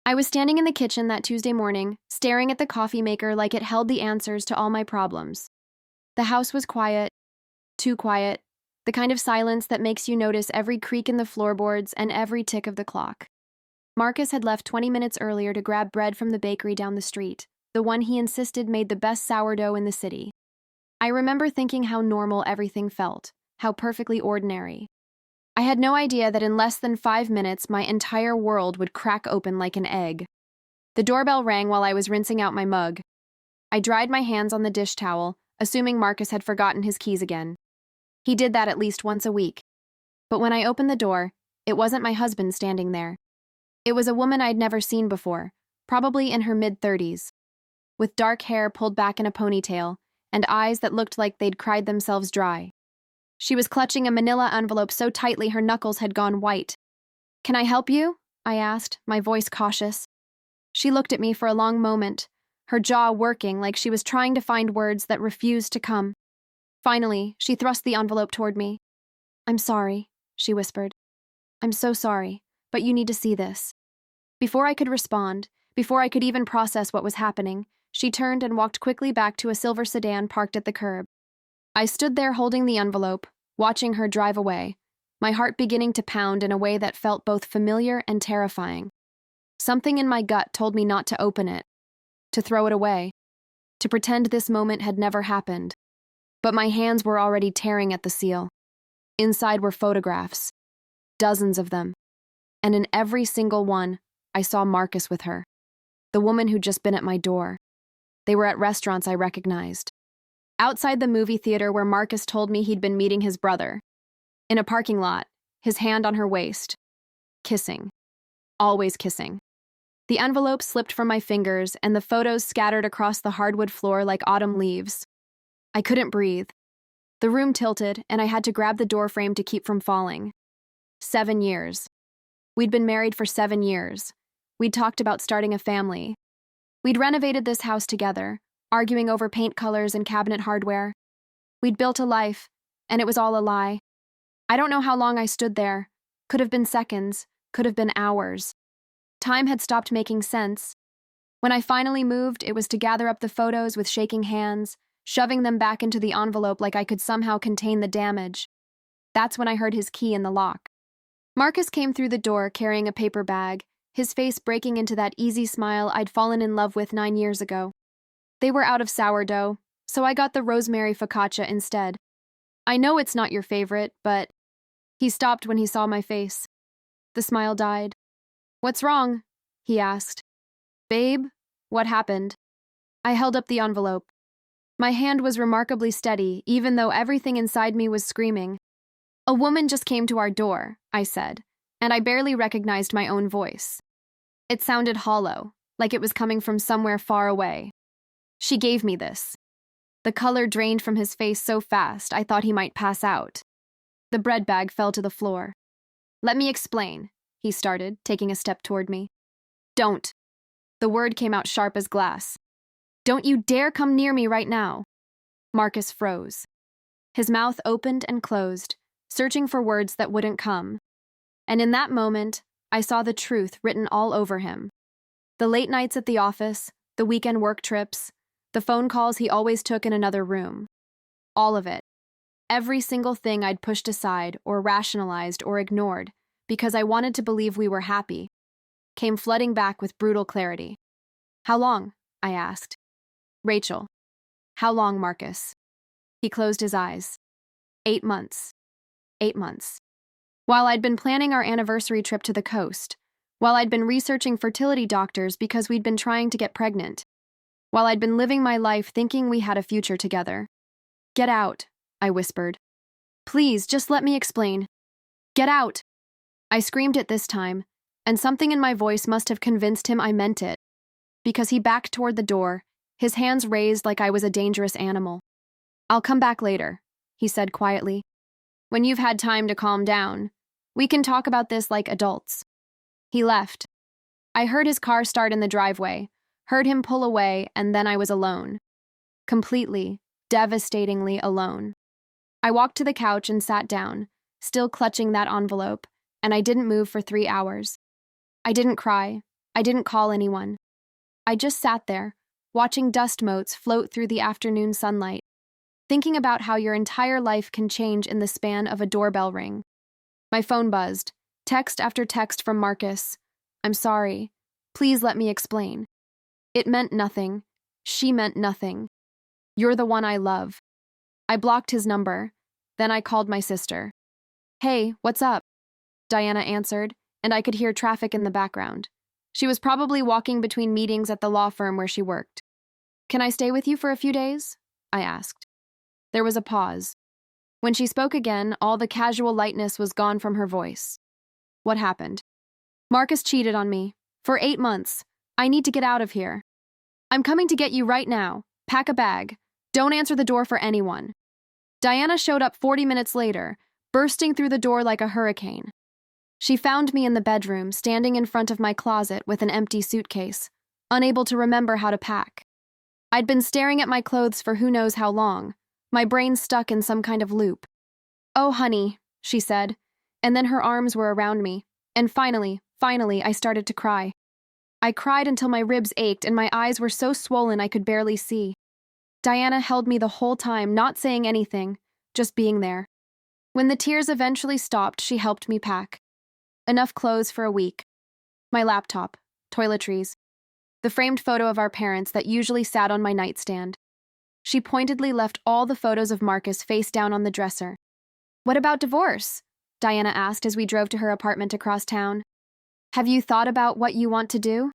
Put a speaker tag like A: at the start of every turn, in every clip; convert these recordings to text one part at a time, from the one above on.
A: I was standing in the kitchen that Tuesday morning, staring at the coffee maker like it held the answers to all my problems. The house was quiet, too quiet, the kind of silence that makes you notice every creak in the floorboards and every tick of the clock. Marcus had left 20 minutes earlier to grab bread from the bakery down the street, the one he insisted made the best sourdough in the city. I remember thinking how normal everything felt, how perfectly ordinary. I had no idea that in less than 5 minutes my entire world would crack open like an egg. The doorbell rang while I was rinsing out my mug. I dried my hands on the dish towel, assuming Marcus had forgotten his keys again. He did that at least once a week. But when I opened the door, it wasn't my husband standing there. It was a woman I'd never seen before, probably in her mid-30s, with dark hair pulled back in a ponytail and eyes that looked like they'd cried themselves dry. She was clutching a manila envelope so tightly her knuckles had gone white. "Can I help you?" I asked, my voice cautious. She looked at me for a long moment, her jaw working like she was trying to find words that refused to come. Finally, she thrust the envelope toward me. "I'm sorry," she whispered. "I'm so sorry, but you need to see this." Before I could respond, before I could even process what was happening, she turned and walked quickly back to a silver sedan parked at the curb. I stood there holding the envelope, watching her drive away, my heart beginning to pound in a way that felt both familiar and terrifying. Something in my gut told me not to open it, to throw it away, to pretend this moment had never happened. But my hands were already tearing at the seal. Inside were photographs, dozens of them, and in every single one, I saw Marcus with her, the woman who'd just been at my door. They were at restaurants I recognized. Outside the movie theater where Marcus told me he'd been meeting his brother. In a parking lot, his hand on her waist. Kissing. Always kissing. The envelope slipped from my fingers, and the photos scattered across the hardwood floor like autumn leaves. I couldn't breathe. The room tilted, and I had to grab the doorframe to keep from falling. 7 years. We'd been married for 7 years. We'd talked about starting a family. We'd renovated this house together, arguing over paint colors and cabinet hardware. We'd built a life, and it was all a lie. I don't know how long I stood there. Could have been seconds, could have been hours. Time had stopped making sense. When I finally moved, it was to gather up the photos with shaking hands, shoving them back into the envelope like I could somehow contain the damage. That's when I heard his key in the lock. Marcus came through the door carrying a paper bag, his face breaking into that easy smile I'd fallen in love with 9 years ago. They were out of sourdough, so I got the rosemary focaccia instead. "I know it's not your favorite, but..." He stopped when he saw my face. The smile died. "What's wrong?" he asked. "Babe, what happened?" I held up the envelope. My hand was remarkably steady, even though everything inside me was screaming. "A woman just came to our door," I said, and I barely recognized my own voice. It sounded hollow, like it was coming from somewhere far away. "She gave me this." The color drained from his face so fast I thought he might pass out. The bread bag fell to the floor. "Let me explain," he started, taking a step toward me. "Don't." The word came out sharp as glass. "Don't you dare come near me right now." Marcus froze. His mouth opened and closed, searching for words that wouldn't come. And in that moment, I saw the truth written all over him. The late nights at the office, the weekend work trips, the phone calls he always took in another room. All of it. Every single thing I'd pushed aside or rationalized or ignored because I wanted to believe we were happy, came flooding back with brutal clarity. "How long?" I asked. "Rachel." "How long, Marcus?" He closed his eyes. 8 months. 8 months. While I'd been planning our anniversary trip to the coast, while I'd been researching fertility doctors because we'd been trying to get pregnant, while I'd been living my life thinking we had a future together. "Get out," I whispered. "Please, just let me explain. Get out." I screamed it this time, and something in my voice must have convinced him I meant it, because he backed toward the door, his hands raised like I was a dangerous animal. "I'll come back later," he said quietly. "When you've had time to calm down, we can talk about this like adults." He left. I heard his car start in the driveway, heard him pull away, and then I was alone. Completely, devastatingly alone. I walked to the couch and sat down, still clutching that envelope, and I didn't move for 3 hours. I didn't cry. I didn't call anyone. I just sat there, watching dust motes float through the afternoon sunlight, thinking about how your entire life can change in the span of a doorbell ring. My phone buzzed, text after text from Marcus. I'm sorry. Please let me explain. It meant nothing. She meant nothing. You're the one I love. I blocked his number. Then I called my sister. Hey, what's up? Diana answered, and I could hear traffic in the background. She was probably walking between meetings at the law firm where she worked. Can I stay with you for a few days? I asked. There was a pause. When she spoke again, all the casual lightness was gone from her voice. What happened? Marcus cheated on me. For 8 months. I need to get out of here. I'm coming to get you right now. Pack a bag. Don't answer the door for anyone. Diana showed up 40 minutes later, bursting through the door like a hurricane. She found me in the bedroom, standing in front of my closet with an empty suitcase, unable to remember how to pack. I'd been staring at my clothes for who knows how long, my brain stuck in some kind of loop. Oh, honey, she said, and then her arms were around me, and finally, I started to cry. I cried until my ribs ached and my eyes were so swollen I could barely see. Diana held me the whole time, not saying anything, just being there. When the tears eventually stopped, she helped me pack. Enough clothes for a week. My laptop, toiletries, the framed photo of our parents that usually sat on my nightstand. She pointedly left all the photos of Marcus face down on the dresser. What about divorce? Diana asked as we drove to her apartment across town. Have you thought about what you want to do?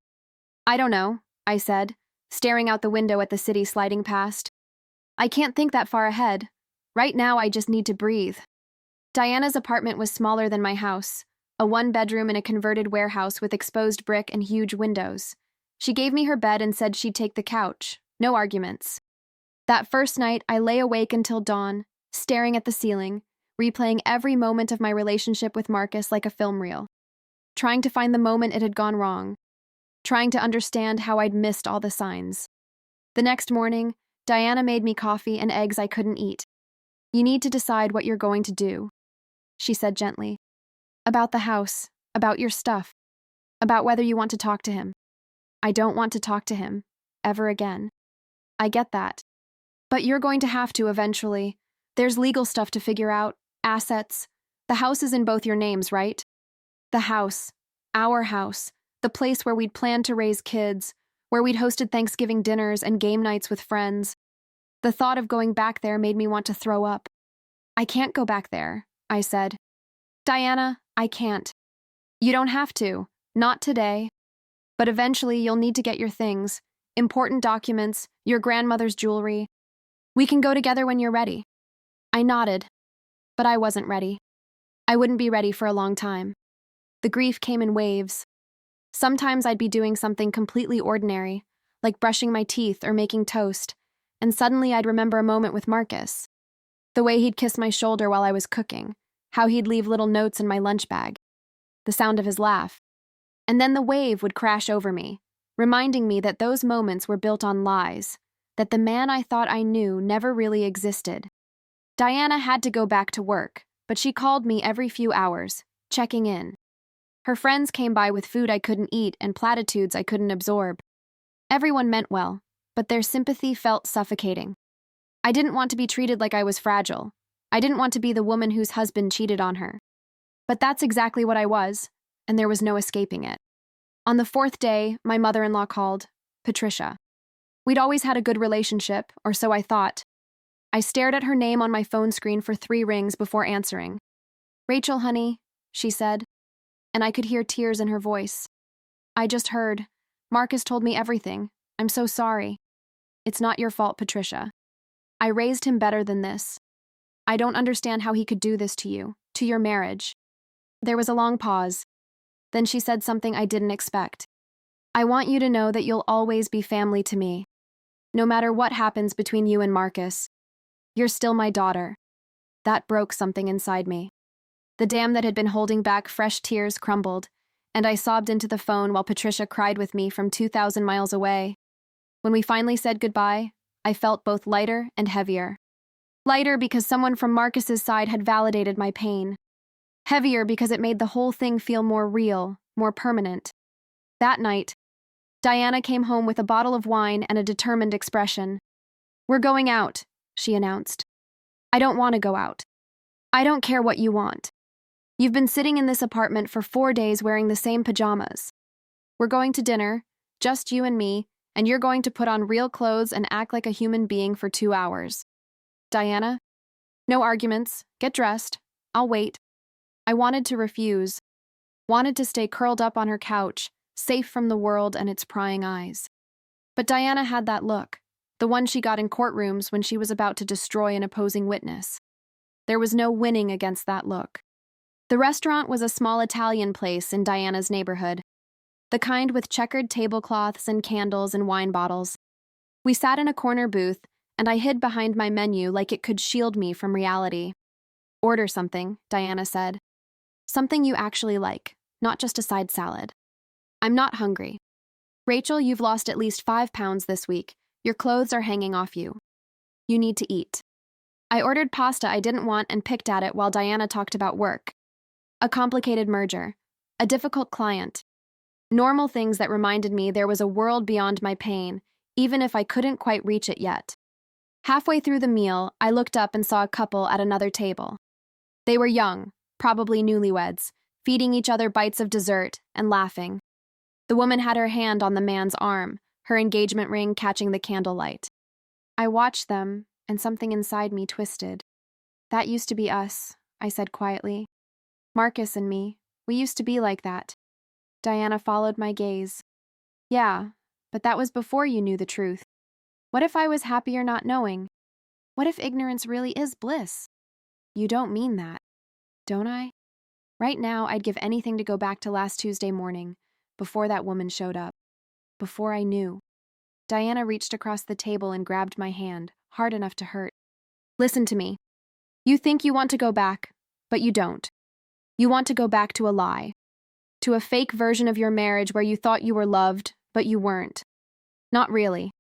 A: I don't know, I said, staring out the window at the city sliding past. I can't think that far ahead. Right now, I just need to breathe. Diana's apartment was smaller than my house, a one-bedroom in a converted warehouse with exposed brick and huge windows. She gave me her bed and said she'd take the couch. No arguments. That first night, I lay awake until dawn, staring at the ceiling, replaying every moment of my relationship with Marcus like a film reel, trying to find the moment it had gone wrong, trying to understand how I'd missed all the signs. The next morning, Diana made me coffee and eggs I couldn't eat. You need to decide what you're going to do, she said gently. About the house, about your stuff, about whether you want to talk to him. I don't want to talk to him, ever again. I get that. But you're going to have to eventually. There's legal stuff to figure out, assets. The house is in both your names, right? The house, our house, the place where we'd planned to raise kids, where we'd hosted Thanksgiving dinners and game nights with friends. The thought of going back there made me want to throw up. I can't go back there, I said. Diana, I can't. You don't have to, not today. But eventually you'll need to get your things, important documents, your grandmother's jewelry. We can go together when you're ready. I nodded, but I wasn't ready. I wouldn't be ready for a long time. The grief came in waves. Sometimes I'd be doing something completely ordinary, like brushing my teeth or making toast, and suddenly I'd remember a moment with Marcus. The way he'd kiss my shoulder while I was cooking, how he'd leave little notes in my lunch bag, the sound of his laugh. And then the wave would crash over me, reminding me that those moments were built on lies, that the man I thought I knew never really existed. Diana had to go back to work, but she called me every few hours, checking in. Her friends came by with food I couldn't eat and platitudes I couldn't absorb. Everyone meant well, but their sympathy felt suffocating. I didn't want to be treated like I was fragile. I didn't want to be the woman whose husband cheated on her. But that's exactly what I was, and there was no escaping it. On the 4th day, my mother-in-law called, Patricia. We'd always had a good relationship, or so I thought. I stared at her name on my phone screen for 3 rings before answering. Rachel, honey, she said, and I could hear tears in her voice. I just heard. Marcus told me everything. I'm so sorry. It's not your fault, Patricia. I raised him better than this. I don't understand how he could do this to you, to your marriage. There was a long pause. Then she said something I didn't expect. I want you to know that you'll always be family to me. No matter what happens between you and Marcus, you're still my daughter. That broke something inside me. The dam that had been holding back fresh tears crumbled, and I sobbed into the phone while Patricia cried with me from 2,000 miles away. When we finally said goodbye, I felt both lighter and heavier. Lighter because someone from Marcus's side had validated my pain. Heavier because it made the whole thing feel more real, more permanent. That night, Diana came home with a bottle of wine and a determined expression. "We're going out," she announced. "I don't want to go out. I don't care what you want. You've been sitting in this apartment for 4 days wearing the same pajamas. We're going to dinner, just you and me, and you're going to put on real clothes and act like a human being for 2 hours." "Diana, no arguments. Get dressed. I'll wait." I wanted to refuse, wanted to stay curled up on her couch, safe from the world and its prying eyes. But Diana had that look, the one she got in courtrooms when she was about to destroy an opposing witness. There was no winning against that look. The restaurant was a small Italian place in Diana's neighborhood, the kind with checkered tablecloths and candles and wine bottles. We sat in a corner booth, and I hid behind my menu like it could shield me from reality. "Order something," Diana said. "Something you actually like, not just a side salad." "I'm not hungry." "Rachel, you've lost at least 5 pounds this week. Your clothes are hanging off you. You need to eat." I ordered pasta I didn't want and picked at it while Diana talked about work. A complicated merger. A difficult client. Normal things that reminded me there was a world beyond my pain, even if I couldn't quite reach it yet. Halfway through the meal, I looked up and saw a couple at another table. They were young, probably newlyweds, feeding each other bites of dessert and laughing. The woman had her hand on the man's arm, her engagement ring catching the candlelight. I watched them, and something inside me twisted. "That used to be us," I said quietly. "Marcus and me, we used to be like that." Diana followed my gaze. "Yeah, but that was before you knew the truth. What if I was happier not knowing? What if ignorance really is bliss?" "You don't mean that." "Don't I? Right now, I'd give anything to go back to last Tuesday morning, before that woman showed up. Before I knew." Diana reached across the table and grabbed my hand, hard enough to hurt. "Listen to me. You think you want to go back, but you don't. You want to go back to a lie. To a fake version of your marriage where you thought you were loved, but you weren't. Not really.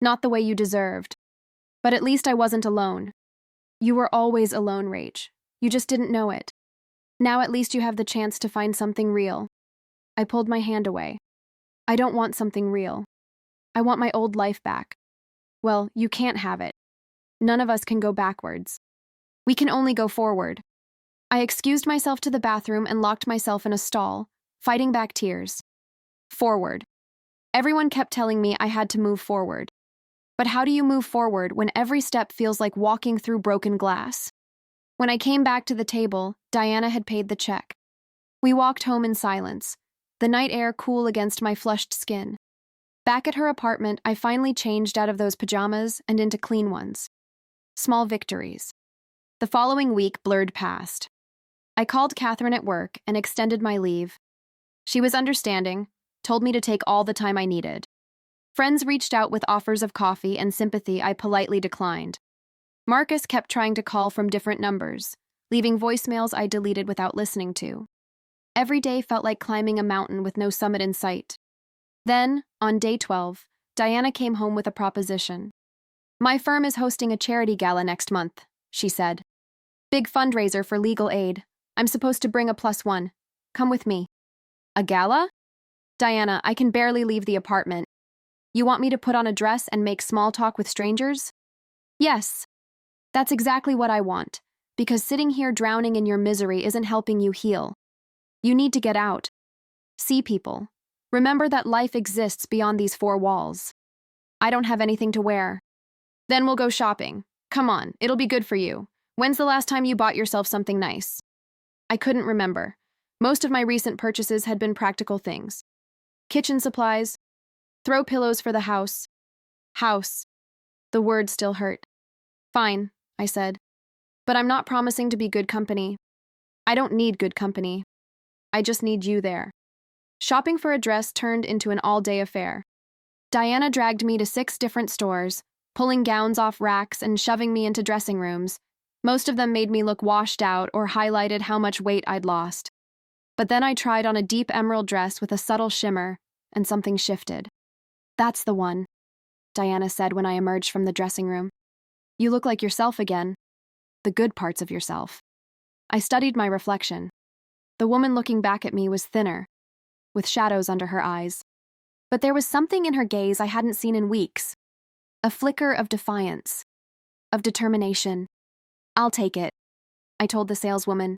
A: Not the way you deserved. But at least I wasn't alone. You were always alone, Rach. You just didn't know it. Now at least you have the chance to find something real." I pulled my hand away. "I don't want something real. I want my old life back." "Well, you can't have it. None of us can go backwards. We can only go forward." I excused myself to the bathroom and locked myself in a stall, fighting back tears. Forward. Everyone kept telling me I had to move forward. But how do you move forward when every step feels like walking through broken glass? When I came back to the table, Diana had paid the check. We walked home in silence, the night air cool against my flushed skin. Back at her apartment, I finally changed out of those pajamas and into clean ones. Small victories. The following week blurred past. I called Catherine at work and extended my leave. She was understanding, told me to take all the time I needed. Friends reached out with offers of coffee and sympathy I politely declined. Marcus kept trying to call from different numbers, leaving voicemails I deleted without listening to. Every day felt like climbing a mountain with no summit in sight. Then, on day 12, Diana came home with a proposition. "My firm is hosting a charity gala next month," she said. "Big fundraiser for legal aid. I'm supposed to bring a +1. Come with me." "A gala?" "Diana, I can barely leave the apartment. You want me to put on a dress and make small talk with strangers?" "Yes. That's exactly what I want, because sitting here drowning in your misery isn't helping you heal. You need to get out. See people. Remember that life exists beyond these 4 walls. I don't have anything to wear." "Then we'll go shopping. Come on, it'll be good for you. When's the last time you bought yourself something nice?" I couldn't remember. Most of my recent purchases had been practical things. Kitchen supplies. Throw pillows for the house. House. The word still hurt. "Fine," I said. "But I'm not promising to be good company. I don't need good company. I just need you there." Shopping for a dress turned into an all-day affair. Diana dragged me to 6 different stores, pulling gowns off racks and shoving me into dressing rooms. Most of them made me look washed out or highlighted how much weight I'd lost. But then I tried on a deep emerald dress with a subtle shimmer, and something shifted. "That's the one," Diana said when I emerged from the dressing room. "You look like yourself again. The good parts of yourself." I studied my reflection. The woman looking back at me was thinner. with shadows under her eyes. But there was something in her gaze I hadn't seen in weeks. A flicker of defiance, of determination. "I'll take it," I told the saleswoman.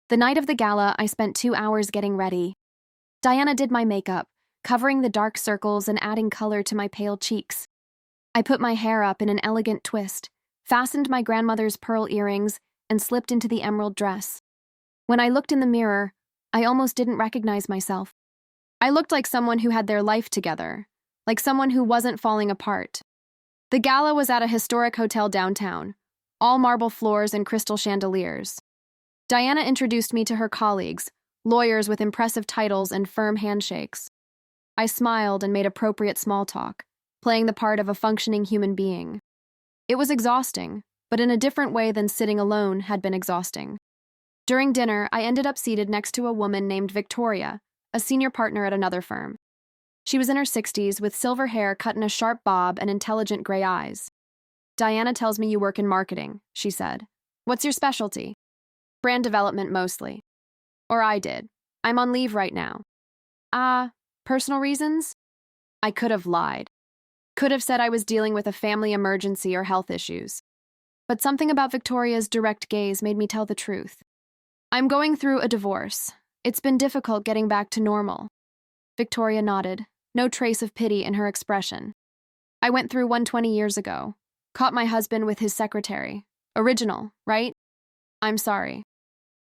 A: The night of the gala, I spent 2 hours getting ready. Diana did my makeup, covering the dark circles and adding color to my pale cheeks. I put my hair up in an elegant twist, fastened my grandmother's pearl earrings, and slipped into the emerald dress. When I looked in the mirror, I almost didn't recognize myself. I looked like someone who had their life together, like someone who wasn't falling apart. The gala was at a historic hotel downtown, all marble floors and crystal chandeliers. Diana introduced me to her colleagues, lawyers with impressive titles and firm handshakes. I smiled and made appropriate small talk, playing the part of a functioning human being. It was exhausting, but in a different way than sitting alone had been exhausting. During dinner, I ended up seated next to a woman named Victoria, a senior partner at another firm. She was in her 60s with silver hair cut in a sharp bob and intelligent gray eyes. "Diana tells me you work in marketing," she said. "What's your specialty?" "Brand development mostly." "Or I did. I'm on leave right now." Personal reasons?" I could have lied. Could have said I was dealing with a family emergency or health issues. But something about Victoria's direct gaze made me tell the truth. "I'm going through a divorce. It's been difficult getting back to normal." Victoria nodded, no trace of pity in her expression. "I went through one 20 years ago. Caught my husband with his secretary. Original, right? I'm sorry."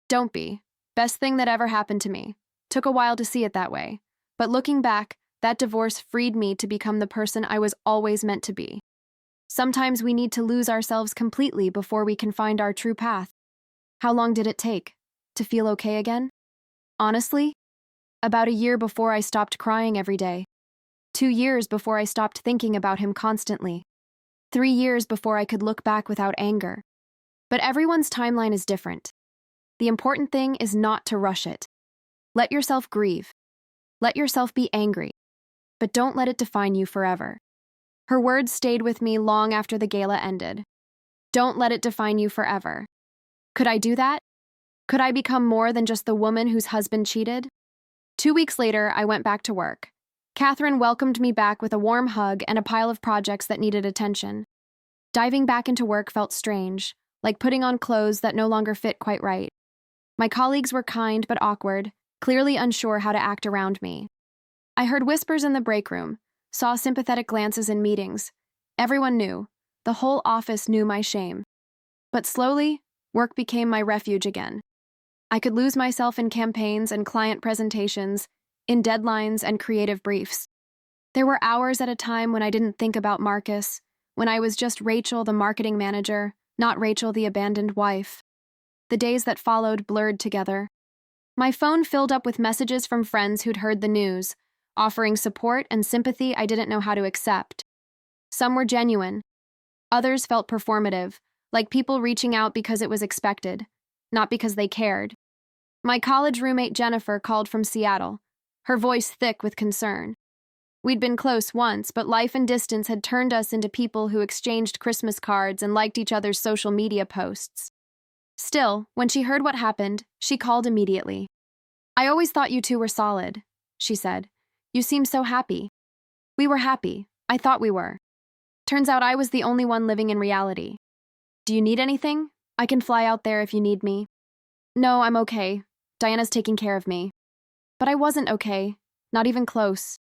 A: "Don't be. Best thing that ever happened to me. Took a while to see it that way. But looking back, that divorce freed me to become the person I was always meant to be. Sometimes we need to lose ourselves completely before we can find our true path." "How long did it take? To feel okay again?" "Honestly, about a year before I stopped crying every day. 2 years before I stopped thinking about him constantly. 3 years before I could look back without anger. But everyone's timeline is different. The important thing is not to rush it. Let yourself grieve. Let yourself be angry. But don't let it define you forever." Her words stayed with me long after the gala ended. Don't let it define you forever. Could I do that? Could I become more than just the woman whose husband cheated? 2 weeks later, I went back to work. Catherine welcomed me back with a warm hug and a pile of projects that needed attention. Diving back into work felt strange, like putting on clothes that no longer fit quite right. My colleagues were kind but awkward, clearly unsure how to act around me. I heard whispers in the break room, saw sympathetic glances in meetings. Everyone knew. The whole office knew my shame. But slowly, work became my refuge again. I could lose myself in campaigns and client presentations, in deadlines and creative briefs. There were hours at a time when I didn't think about Marcus, when I was just Rachel, the marketing manager, not Rachel, the abandoned wife. The days that followed blurred together. My phone filled up with messages from friends who'd heard the news, offering support and sympathy I didn't know how to accept. Some were genuine. Others felt performative, like people reaching out because it was expected, not because they cared. My college roommate Jennifer called from Seattle, her voice thick with concern. We'd been close once, but life and distance had turned us into people who exchanged Christmas cards and liked each other's social media posts. Still, when she heard what happened, she called immediately. "I always thought you two were solid," she said. "You seem so happy." "We were happy. I thought we were. Turns out I was the only one living in reality. Do you need anything? I can fly out there if you need me." "No, I'm okay. Diana's taking care of me." But I wasn't okay, not even close.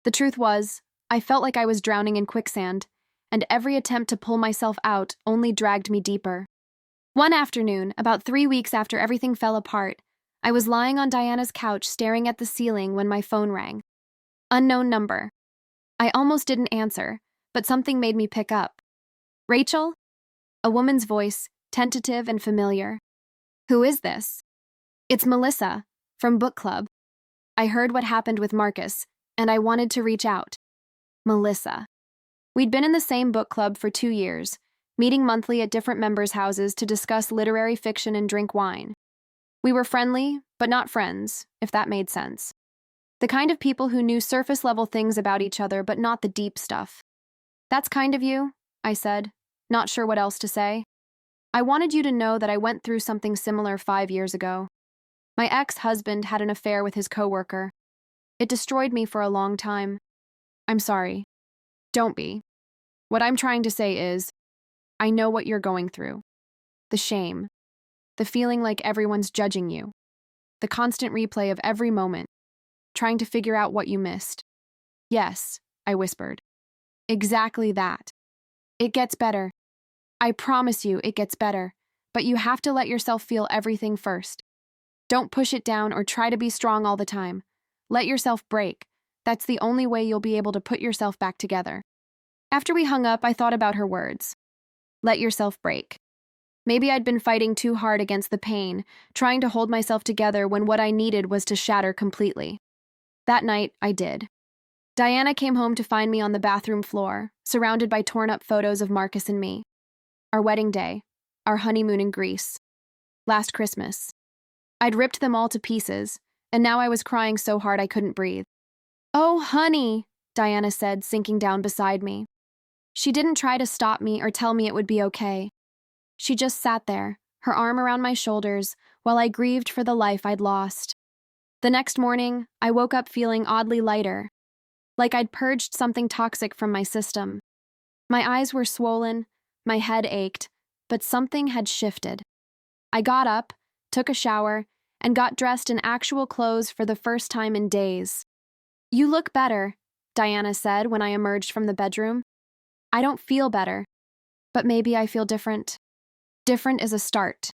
A: The truth was, I felt like I was drowning in quicksand, and every attempt to pull myself out only dragged me deeper. One afternoon, about 3 weeks after everything fell apart, I was lying on Diana's couch staring at the ceiling when my phone rang. Unknown number. I almost didn't answer, but something made me pick up. "Rachel?" A woman's voice, tentative and familiar. "Who is this?" "It's Melissa, from book club. I heard what happened with Marcus, and I wanted to reach out." Melissa. We'd been in the same book club for 2 years, meeting monthly at different members' houses to discuss literary fiction and drink wine. We were friendly, but not friends, if that made sense. The kind of people who knew surface-level things about each other, but not the deep stuff. "That's kind of you," I said, not sure what else to say. "I wanted you to know that I went through something similar 5 years ago. My ex-husband had an affair with his coworker. It destroyed me for a long time. I'm sorry. Don't be. What I'm trying to say is, I know what you're going through. The shame. The feeling like everyone's judging you. The constant replay of every moment, trying to figure out what you missed. Yes, I whispered. Exactly that. It gets better. I promise you it gets better, but you have to let yourself feel everything first. Don't push it down or try to be strong all the time. Let yourself break. That's the only way you'll be able to put yourself back together. After we hung up, I thought about her words. Let yourself break. Maybe I'd been fighting too hard against the pain, trying to hold myself together when what I needed was to shatter completely. That night, I did. Diana came home to find me on the bathroom floor, surrounded by torn-up photos of Marcus and me. Our wedding day, our honeymoon in Greece, last Christmas. I'd ripped them all to pieces, and now I was crying so hard I couldn't breathe. "Oh, honey," Diana said, sinking down beside me. She didn't try to stop me or tell me it would be okay. She just sat there, her arm around my shoulders, while I grieved for the life I'd lost. The next morning, I woke up feeling oddly lighter, like I'd purged something toxic from my system. My eyes were swollen, my head ached, but something had shifted. I got up, took a shower, and got dressed in actual clothes for the first time in days. "You look better," Diana said when I emerged from the bedroom. "I don't feel better, but maybe I feel different. Different is a start."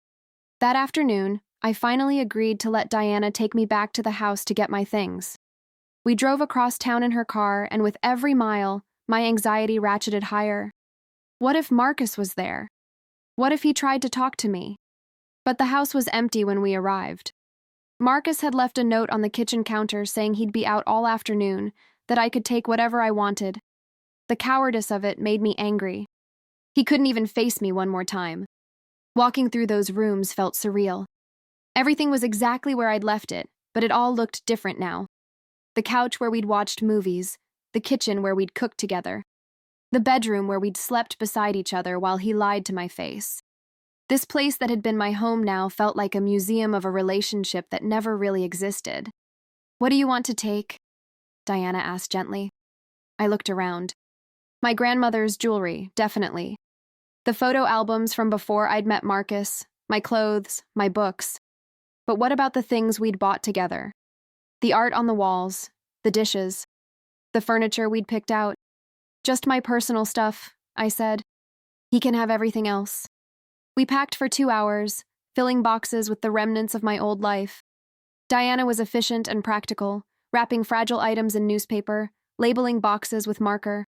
A: That afternoon, I finally agreed to let Diana take me back to the house to get my things. We drove across town in her car, and with every mile, my anxiety ratcheted higher. What if Marcus was there? What if he tried to talk to me? But the house was empty when we arrived. Marcus had left a note on the kitchen counter saying he'd be out all afternoon, that I could take whatever I wanted. The cowardice of it made me angry. He couldn't even face me one more time. Walking through those rooms felt surreal. Everything was exactly where I'd left it, but it all looked different now. The couch where we'd watched movies, the kitchen where we'd cooked together, the bedroom where we'd slept beside each other while he lied to my face. This place that had been my home now felt like a museum of a relationship that never really existed. "What do you want to take?" Diana asked gently. I looked around. My grandmother's jewelry, definitely. The photo albums from before I'd met Marcus, my clothes, my books. But what about the things we'd bought together? The art on the walls, the dishes, the furniture we'd picked out. "Just my personal stuff," I said. "He can have everything else." We packed for 2 hours, filling boxes with the remnants of my old life. Diana was efficient and practical, wrapping fragile items in newspaper, labeling boxes with marker.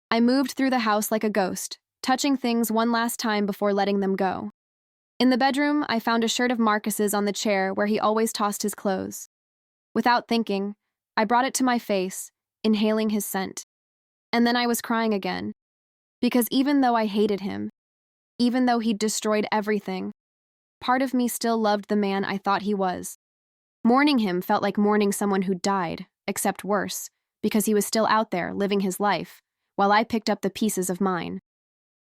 A: I moved through the house like a ghost, touching things one last time before letting them go. In the bedroom, I found a shirt of Marcus's on the chair where he always tossed his clothes. Without thinking, I brought it to my face, inhaling his scent. And then I was crying again. Because even though I hated him, even though he'd destroyed everything, part of me still loved the man I thought he was. Mourning him felt like mourning someone who died, except worse, because he was still out there, living his life, while I picked up the pieces of mine.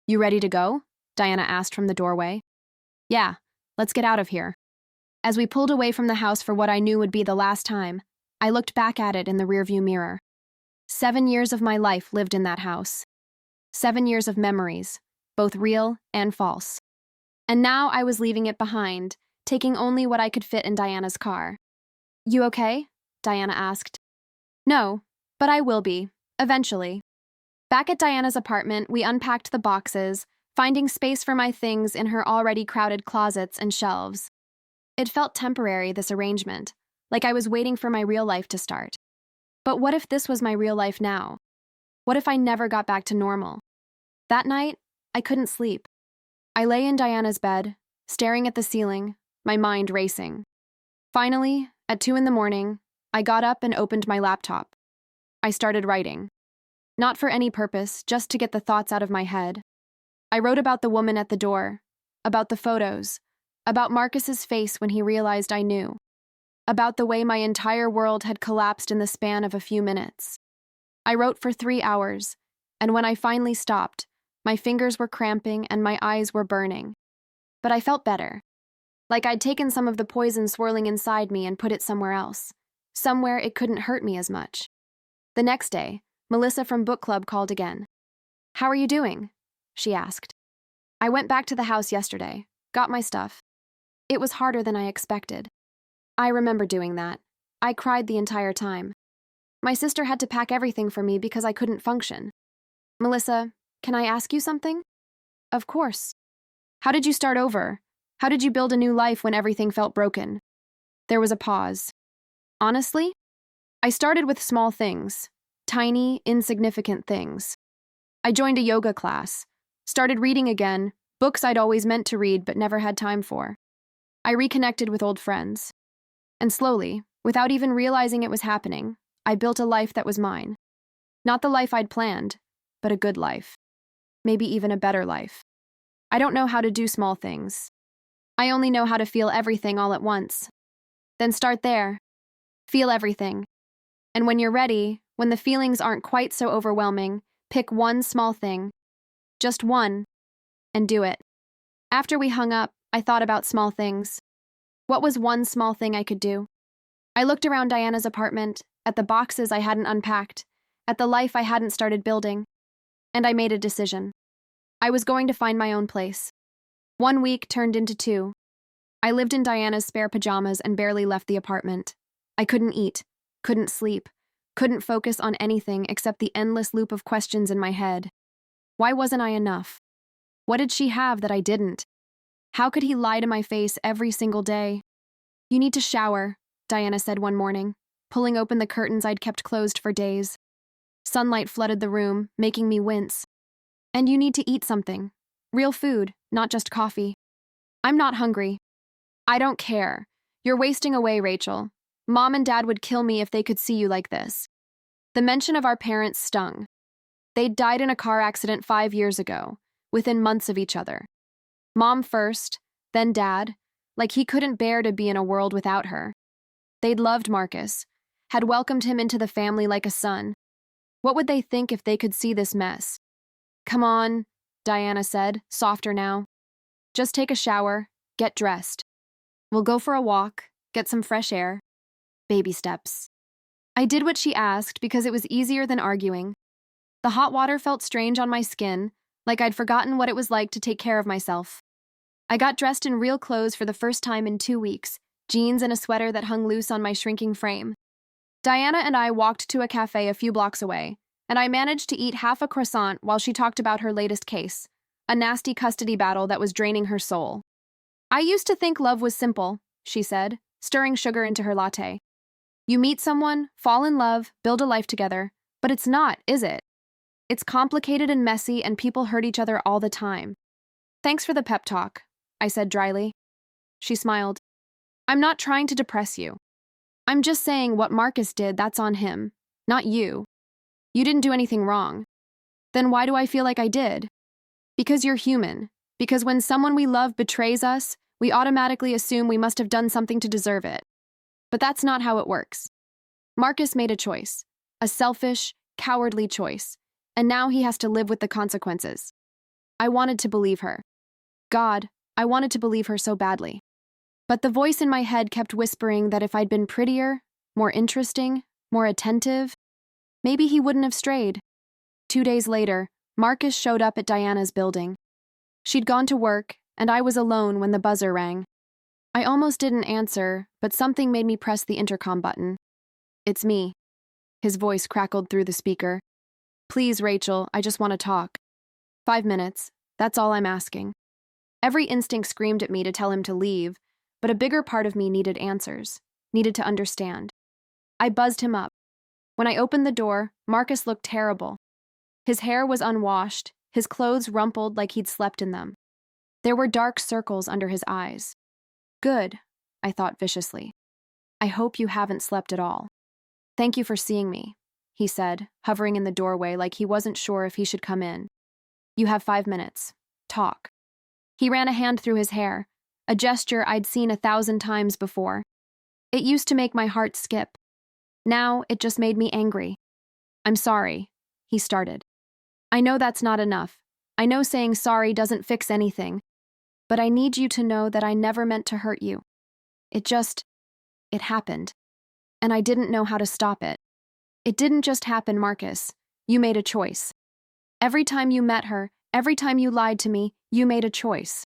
A: "You ready to go?" Diana asked from the doorway. "Yeah, let's get out of here." As we pulled away from the house for what I knew would be the last time, I looked back at it in the rearview mirror. 7 years of my life lived in that house. 7 years of memories, both real and false. And now I was leaving it behind, taking only what I could fit in Diana's car. "You okay?" Diana asked. "No, but I will be, eventually." Back at Diana's apartment, we unpacked the boxes, finding space for my things in her already crowded closets and shelves. It felt temporary, this arrangement, like I was waiting for my real life to start. But what if this was my real life now? What if I never got back to normal? That night, I couldn't sleep. I lay in Diana's bed, staring at the ceiling, my mind racing. Finally, at 2 a.m, I got up and opened my laptop. I started writing. Not for any purpose, just to get the thoughts out of my head. I wrote about the woman at the door, about the photos, about Marcus's face when he realized I knew, about the way my entire world had collapsed in the span of a few minutes. I wrote for 3 hours, and when I finally stopped, my fingers were cramping and my eyes were burning. But I felt better, like I'd taken some of the poison swirling inside me and put it somewhere else, somewhere it couldn't hurt me as much. The next day, Melissa from book club called again. "How are you doing?" she asked. "I went back to the house yesterday, got my stuff. It was harder than I expected." I remember doing that. I cried the entire time. My sister had to pack everything for me because I couldn't function. "Melissa, can I ask you something?" "Of course." "How did you start over? How did you build a new life when everything felt broken?" There was a pause. "Honestly, I started with small things, tiny, insignificant things. I joined a yoga class, started reading again, books I'd always meant to read but never had time for. I reconnected with old friends. And slowly, without even realizing it was happening, I built a life that was mine. Not the life I'd planned, but a good life. Maybe even a better life. I don't know how to do small things. I only know how to feel everything all at once. Then start there. Feel everything. And when you're ready, when the feelings aren't quite so overwhelming, pick one small thing. Just one. And do it." After we hung up, I thought about small things. What was one small thing I could do? I looked around Diana's apartment, at the boxes I hadn't unpacked, at the life I hadn't started building. And I made a decision. I was going to find my own place. 1 week turned into 2. I lived in Diana's spare pajamas and barely left the apartment. I couldn't eat, couldn't sleep, couldn't focus on anything except the endless loop of questions in my head. Why wasn't I enough? What did she have that I didn't? How could he lie to my face every single day? "You need to shower," Diana said one morning, pulling open the curtains I'd kept closed for days. Sunlight flooded the room, making me wince. "And you need to eat something. Real food, not just coffee." "I'm not hungry." "I don't care. You're wasting away, Rachel. Mom and Dad would kill me if they could see you like this." The mention of our parents stung. They'd died in a car accident 5 years ago, within months of each other. Mom first, then Dad, like he couldn't bear to be in a world without her. They'd loved Marcus, had welcomed him into the family like a son. What would they think if they could see this mess? "Come on," Diana said, softer now. "Just take a shower, get dressed. We'll go for a walk, get some fresh air." Baby steps. I did what she asked because it was easier than arguing. The hot water felt strange on my skin, like I'd forgotten what it was like to take care of myself. I got dressed in real clothes for the first time in 2 weeks, jeans and a sweater that hung loose on my shrinking frame. Diana and I walked to a cafe a few blocks away, and I managed to eat half a croissant while she talked about her latest case, a nasty custody battle that was draining her soul. "I used to think love was simple," she said, stirring sugar into her latte. "You meet someone, fall in love, build a life together, but it's not, is it? It's complicated and messy, and people hurt each other all the time." "Thanks for the pep talk," I said dryly. She smiled. "I'm not trying to depress you. I'm just saying what Marcus did, that's on him, not you. You didn't do anything wrong." "Then why do I feel like I did?" "Because you're human. Because when someone we love betrays us, we automatically assume we must have done something to deserve it. But that's not how it works. Marcus made a choice, a selfish, cowardly choice, and now he has to live with the consequences." I wanted to believe her. God, I wanted to believe her so badly. But the voice in my head kept whispering that if I'd been prettier, more interesting, more attentive, maybe he wouldn't have strayed. 2 days later, Marcus showed up at Diana's building. She'd gone to work, and I was alone when the buzzer rang. I almost didn't answer, but something made me press the intercom button. "It's me." His voice crackled through the speaker. "Please, Rachel, I just want to talk. 5 minutes, that's all I'm asking." Every instinct screamed at me to tell him to leave, but a bigger part of me needed answers, needed to understand. I buzzed him up. When I opened the door, Marcus looked terrible. His hair was unwashed, his clothes rumpled like he'd slept in them. There were dark circles under his eyes. "Good," I thought viciously. "I hope you haven't slept at all." "Thank you for seeing me," he said, hovering in the doorway like he wasn't sure if he should come in. "You have 5 minutes. Talk." He ran a hand through his hair, a gesture I'd seen 1,000 times before. It used to make my heart skip. Now it just made me angry. "I'm sorry," he started. "I know that's not enough. I know saying sorry doesn't fix anything. But I need you to know that I never meant to hurt you. It happened." and I didn't know how to stop it. It didn't just happen, Marcus. You made a choice. Every time you met her, every time you lied to me, you made a choice.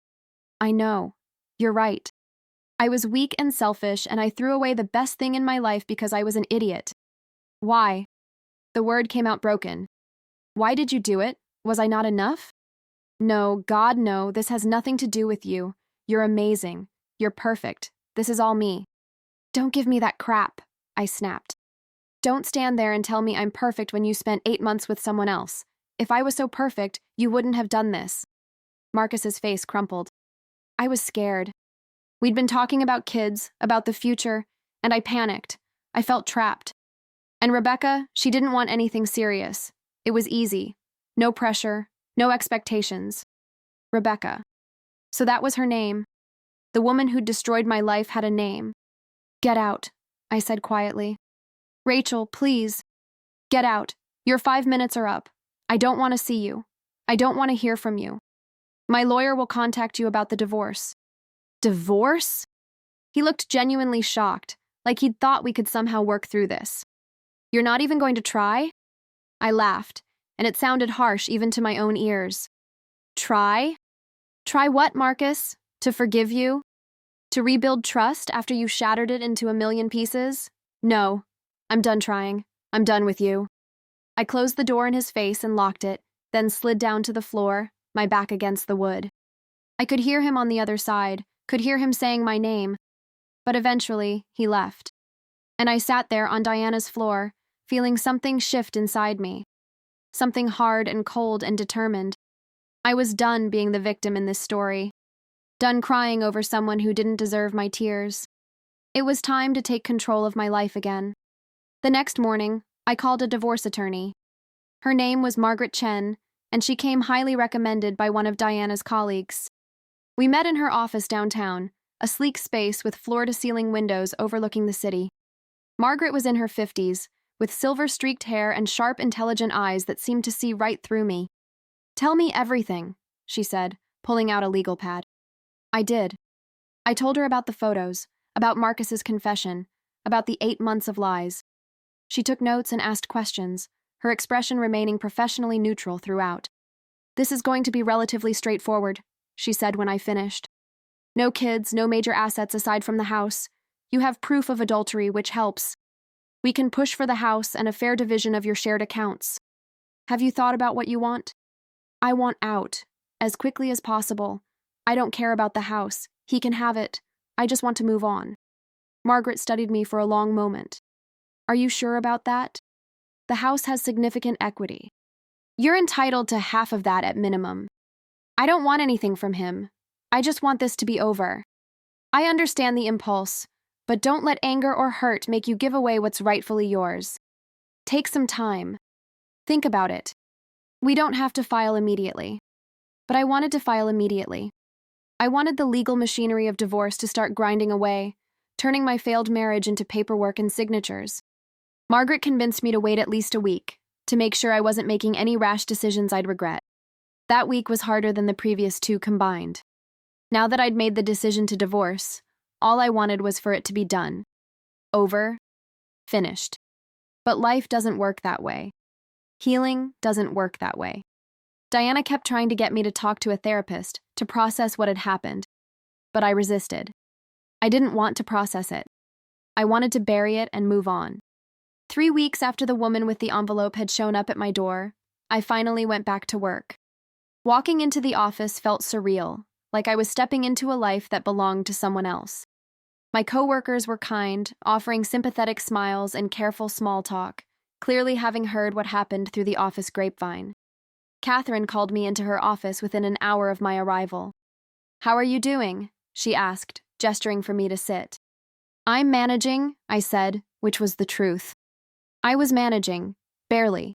A: I know. You're right. I was weak and selfish, and I threw away the best thing in my life because I was an idiot. Why? The word came out broken. Why did you do it? Was I not enough? No, God, no, this has nothing to do with you. You're amazing. You're perfect. This is all me. Don't give me that crap, I snapped. Don't stand there and tell me I'm perfect when you spent 8 months with someone else. If I was so perfect, you wouldn't have done this. Marcus's face crumpled. I was scared. We'd been talking about kids, about the future, and I panicked. I felt trapped. And Rebecca, she didn't want anything serious. It was easy. No pressure, no expectations. Rebecca. So that was her name. The woman who'd destroyed my life had a name. Get out, I said quietly. Rachel, please. Get out. Your 5 minutes are up. I don't want to see you. I don't want to hear from you. My lawyer will contact you about the divorce. Divorce? He looked genuinely shocked, like he'd thought we could somehow work through this. You're not even going to try? I laughed, and it sounded harsh even to my own ears. Try? Try what, Marcus? To forgive you? To rebuild trust after you shattered it into a million pieces? No. I'm done trying. I'm done with you. I closed the door in his face and locked it, then slid down to the floor, my back against the wood. I could hear him on the other side, could hear him saying my name, but eventually he left. And I sat there on Diana's floor, feeling something shift inside me. Something hard and cold and determined. I was done being the victim in this story. Done crying over someone who didn't deserve my tears. It was time to take control of my life again. The next morning, I called a divorce attorney. Her name was Margaret Chen, and she came highly recommended by one of Diana's colleagues. We met in her office downtown, a sleek space with floor-to-ceiling windows overlooking the city. Margaret was in her 50s, with silver-streaked hair and sharp, intelligent eyes that seemed to see right through me. Tell me everything, she said, pulling out a legal pad. I did. I told her about the photos, about Marcus's confession, about the 8 months of lies. She took notes and asked questions, her expression remaining professionally neutral throughout. This is going to be relatively straightforward, she said when I finished. No kids, no major assets aside from the house. You have proof of adultery, which helps. We can push for the house and a fair division of your shared accounts. Have you thought about what you want? I want out, as quickly as possible. I don't care about the house. He can have it. I just want to move on. Margaret studied me for a long moment. Are you sure about that? The house has significant equity. You're entitled to half of that at minimum. I don't want anything from him. I just want this to be over. I understand the impulse, but don't let anger or hurt make you give away what's rightfully yours. Take some time. Think about it. We don't have to file immediately. But I wanted to file immediately. I wanted the legal machinery of divorce to start grinding away, turning my failed marriage into paperwork and signatures. Margaret convinced me to wait at least a week, to make sure I wasn't making any rash decisions I'd regret. That week was harder than the previous 2 combined. Now that I'd made the decision to divorce, all I wanted was for it to be done. Over. Finished. But life doesn't work that way. Healing doesn't work that way. Diana kept trying to get me to talk to a therapist to process what had happened, but I resisted. I didn't want to process it. I wanted to bury it and move on. 3 weeks after the woman with the envelope had shown up at my door, I finally went back to work. Walking into the office felt surreal, like I was stepping into a life that belonged to someone else. My coworkers were kind, offering sympathetic smiles and careful small talk, clearly having heard what happened through the office grapevine. Catherine called me into her office within an hour of my arrival. "How are you doing?" she asked, gesturing for me to sit. "I'm managing," I said, which was the truth. I was managing, barely.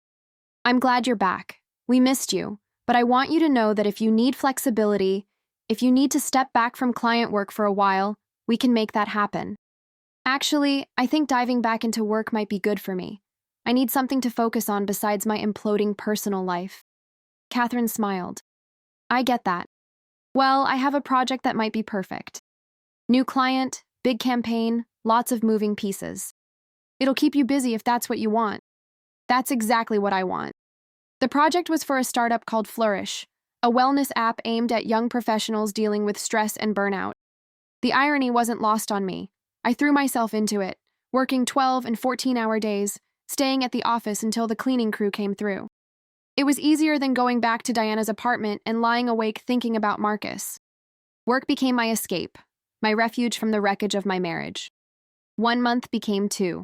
A: "I'm glad you're back. We missed you, but I want you to know that if you need flexibility, if you need to step back from client work for a while, we can make that happen. Actually, I think diving back into work might be good for me. I need something to focus on besides my imploding personal life." Catherine smiled. "I get that. Well, I have a project that might be perfect. New client, big campaign, lots of moving pieces. It'll keep you busy if that's what you want. That's exactly what I want. The project was for a startup called Flourish, a wellness app aimed at young professionals dealing with stress and burnout. The irony wasn't lost on me. I threw myself into it, working 12 and 14-hour days, staying at the office until the cleaning crew came through. It was easier than going back to Diana's apartment and lying awake thinking about Marcus. Work became my escape, my refuge from the wreckage of my marriage. 1 month became 2.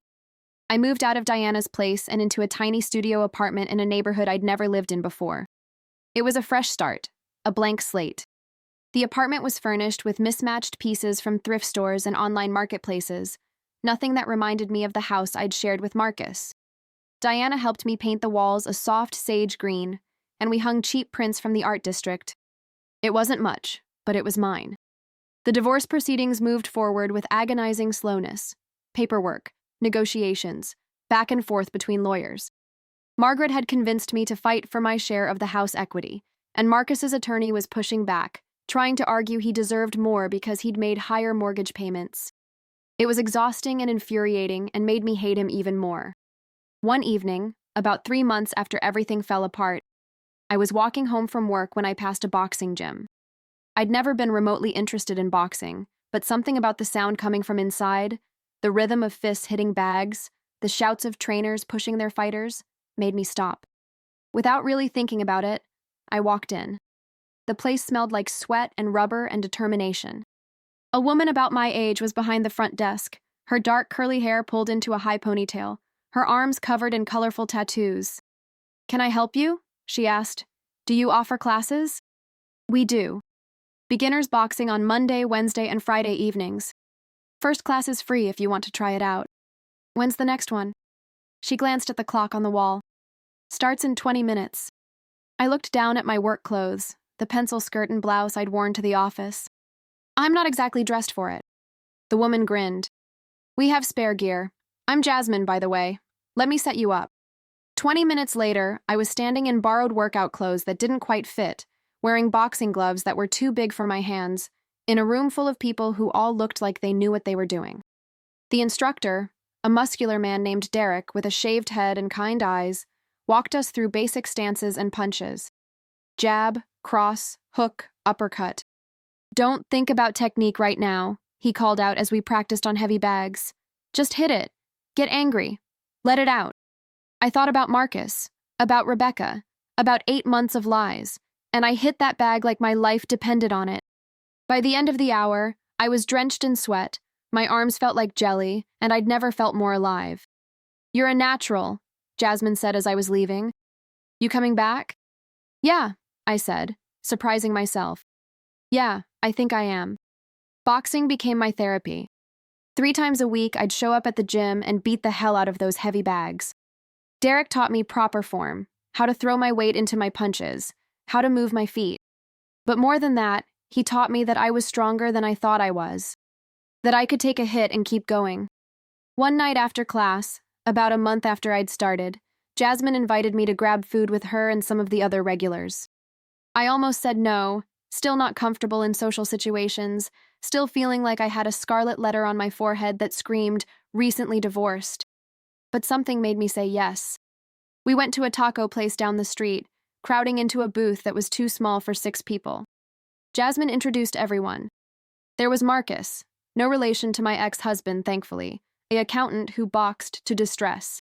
A: I moved out of Diana's place and into a tiny studio apartment in a neighborhood I'd never lived in before. It was a fresh start, a blank slate. The apartment was furnished with mismatched pieces from thrift stores and online marketplaces, nothing that reminded me of the house I'd shared with Marcus. Diana helped me paint the walls a soft sage green, and we hung cheap prints from the art district. It wasn't much, but it was mine. The divorce proceedings moved forward with agonizing slowness. Paperwork, negotiations, back and forth between lawyers. Margaret had convinced me to fight for my share of the house equity, and Marcus's attorney was pushing back, trying to argue he deserved more because he'd made higher mortgage payments. It was exhausting and infuriating and made me hate him even more. One evening, about 3 months after everything fell apart, I was walking home from work when I passed a boxing gym. I'd never been remotely interested in boxing, but something about the sound coming from inside, the rhythm of fists hitting bags, the shouts of trainers pushing their fighters, made me stop. Without really thinking about it, I walked in. The place smelled like sweat and rubber and determination. A woman about my age was behind the front desk, her dark curly hair pulled into a high ponytail, her arms covered in colorful tattoos. "Can I help you?" she asked. "Do you offer classes?" "We do. Beginners boxing on Monday, Wednesday, and Friday evenings. First class is free if you want to try it out." "When's the next one?" She glanced at the clock on the wall. "Starts in 20 minutes. I looked down at my work clothes, the pencil skirt and blouse I'd worn to the office. "I'm not exactly dressed for it." The woman grinned. "We have spare gear. I'm Jasmine, by the way. Let me set you up." 20 minutes later, I was standing in borrowed workout clothes that didn't quite fit, wearing boxing gloves that were too big for my hands, in a room full of people who all looked like they knew what they were doing. The instructor, a muscular man named Derek with a shaved head and kind eyes, walked us through basic stances and punches. Jab, cross, hook, uppercut. "Don't think about technique right now," he called out as we practiced on heavy bags. "Just hit it. Get angry. Let it out." I thought about Marcus, about Rebecca, about 8 months of lies, and I hit that bag like my life depended on it. By the end of the hour, I was drenched in sweat, my arms felt like jelly, and I'd never felt more alive. "You're a natural," Jasmine said as I was leaving. "You coming back?" "Yeah," I said, surprising myself. "Yeah, I think I am." Boxing became my therapy. 3 times a week, I'd show up at the gym and beat the hell out of those heavy bags. Derek taught me proper form, how to throw my weight into my punches, how to move my feet. But more than that, he taught me that I was stronger than I thought I was, that I could take a hit and keep going. One night after class, about a month after I'd started, Jasmine invited me to grab food with her and some of the other regulars. I almost said no, still not comfortable in social situations, still feeling like I had a scarlet letter on my forehead that screamed, "Recently divorced." But something made me say yes. We went to a taco place down the street, crowding into a booth that was too small for 6 people. Jasmine introduced everyone. There was Marcus, no relation to my ex-husband, thankfully, an accountant who boxed to distress.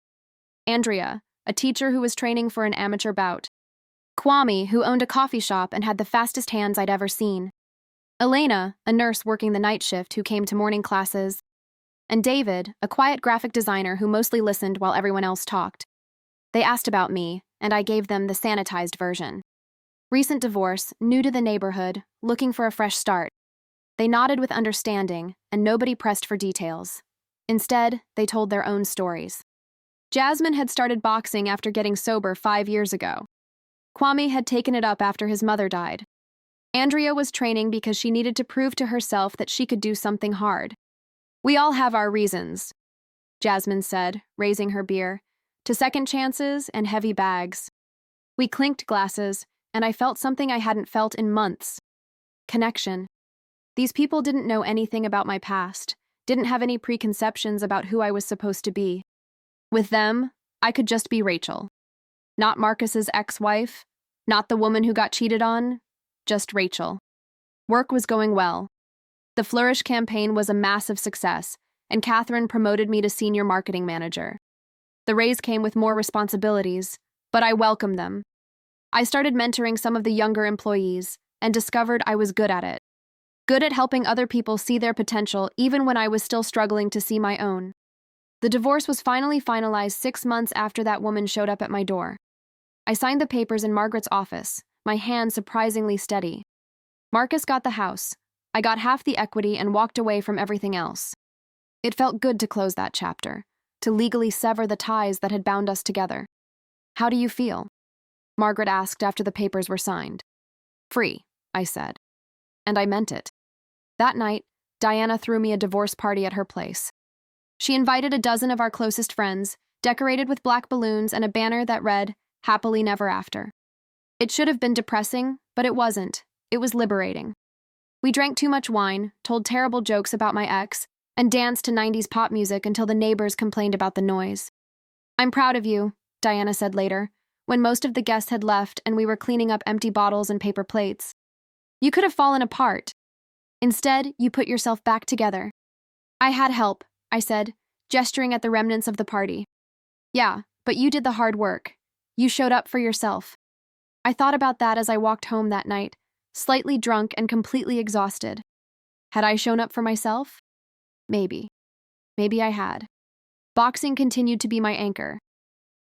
A: Andrea, a teacher who was training for an amateur bout. Kwame, who owned a coffee shop and had the fastest hands I'd ever seen. Elena, a nurse working the night shift who came to morning classes. And David, a quiet graphic designer who mostly listened while everyone else talked. They asked about me, and I gave them the sanitized version. Recent divorce, new to the neighborhood, looking for a fresh start. They nodded with understanding, and nobody pressed for details. Instead, they told their own stories. Jasmine had started boxing after getting sober 5 years ago. Kwame had taken it up after his mother died. Andrea was training because she needed to prove to herself that she could do something hard. "We all have our reasons," Jasmine said, raising her beer, "to second chances and heavy bags." We clinked glasses, and I felt something I hadn't felt in months. Connection. These people didn't know anything about my past, didn't have any preconceptions about who I was supposed to be. With them, I could just be Rachel. Not Marcus's ex-wife, not the woman who got cheated on, just Rachel. Work was going well. The Flourish campaign was a massive success, and Catherine promoted me to senior marketing manager. The raise came with more responsibilities, but I welcomed them. I started mentoring some of the younger employees and discovered I was good at it. Good at helping other people see their potential even when I was still struggling to see my own. The divorce was finally finalized 6 months after that woman showed up at my door. I signed the papers in Margaret's office, my hand surprisingly steady. Marcus got the house. I got half the equity and walked away from everything else. It felt good to close that chapter, to legally sever the ties that had bound us together. How do you feel? Margaret asked after the papers were signed. Free, I said. And I meant it. That night, Diana threw me a divorce party at her place. She invited a dozen of our closest friends, decorated with black balloons and a banner that read, "Happily Never After." It should have been depressing, but it wasn't. It was liberating. We drank too much wine, told terrible jokes about my ex, and danced to 90s pop music until the neighbors complained about the noise. I'm proud of you, Diana said later, when most of the guests had left and we were cleaning up empty bottles and paper plates. You could have fallen apart. Instead, you put yourself back together. I had help, I said, gesturing at the remnants of the party. Yeah, but you did the hard work. You showed up for yourself. I thought about that as I walked home that night, slightly drunk and completely exhausted. Had I shown up for myself? Maybe. Maybe I had. Boxing continued to be my anchor.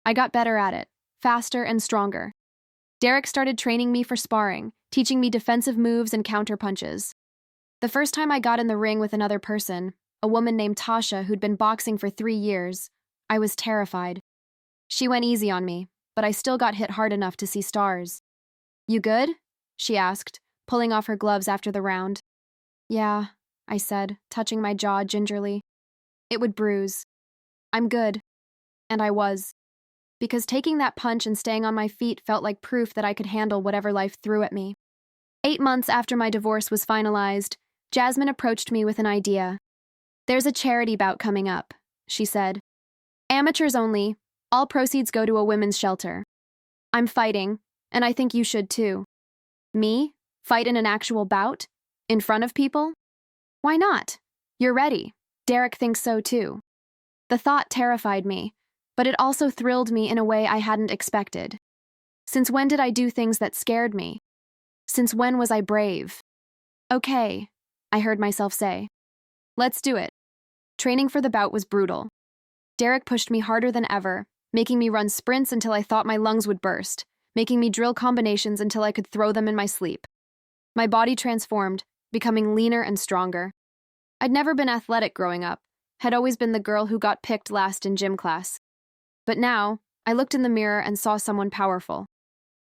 A: I got better at it, faster and stronger. Derek started training me for sparring, teaching me defensive moves and counter punches. The first time I got in the ring with another person, a woman named Tasha who'd been boxing for 3 years, I was terrified. She went easy on me, but I still got hit hard enough to see stars. You good? She asked, pulling off her gloves after the round. Yeah, I said, touching my jaw gingerly. It would bruise. I'm good. And I was. Because taking that punch and staying on my feet felt like proof that I could handle whatever life threw at me. 8 months after my divorce was finalized, Jasmine approached me with an idea. There's a charity bout coming up, she said. Amateurs only. All proceeds go to a women's shelter. I'm fighting, and I think you should too. Me? Fight in an actual bout? In front of people? Why not? You're ready. Derek thinks so too. The thought terrified me, but it also thrilled me in a way I hadn't expected. Since when did I do things that scared me? Since when was I brave? Okay, I heard myself say. Let's do it. Training for the bout was brutal. Derek pushed me harder than ever, making me run sprints until I thought my lungs would burst, making me drill combinations until I could throw them in my sleep. My body transformed, becoming leaner and stronger. I'd never been athletic growing up, had always been the girl who got picked last in gym class. But now, I looked in the mirror and saw someone powerful.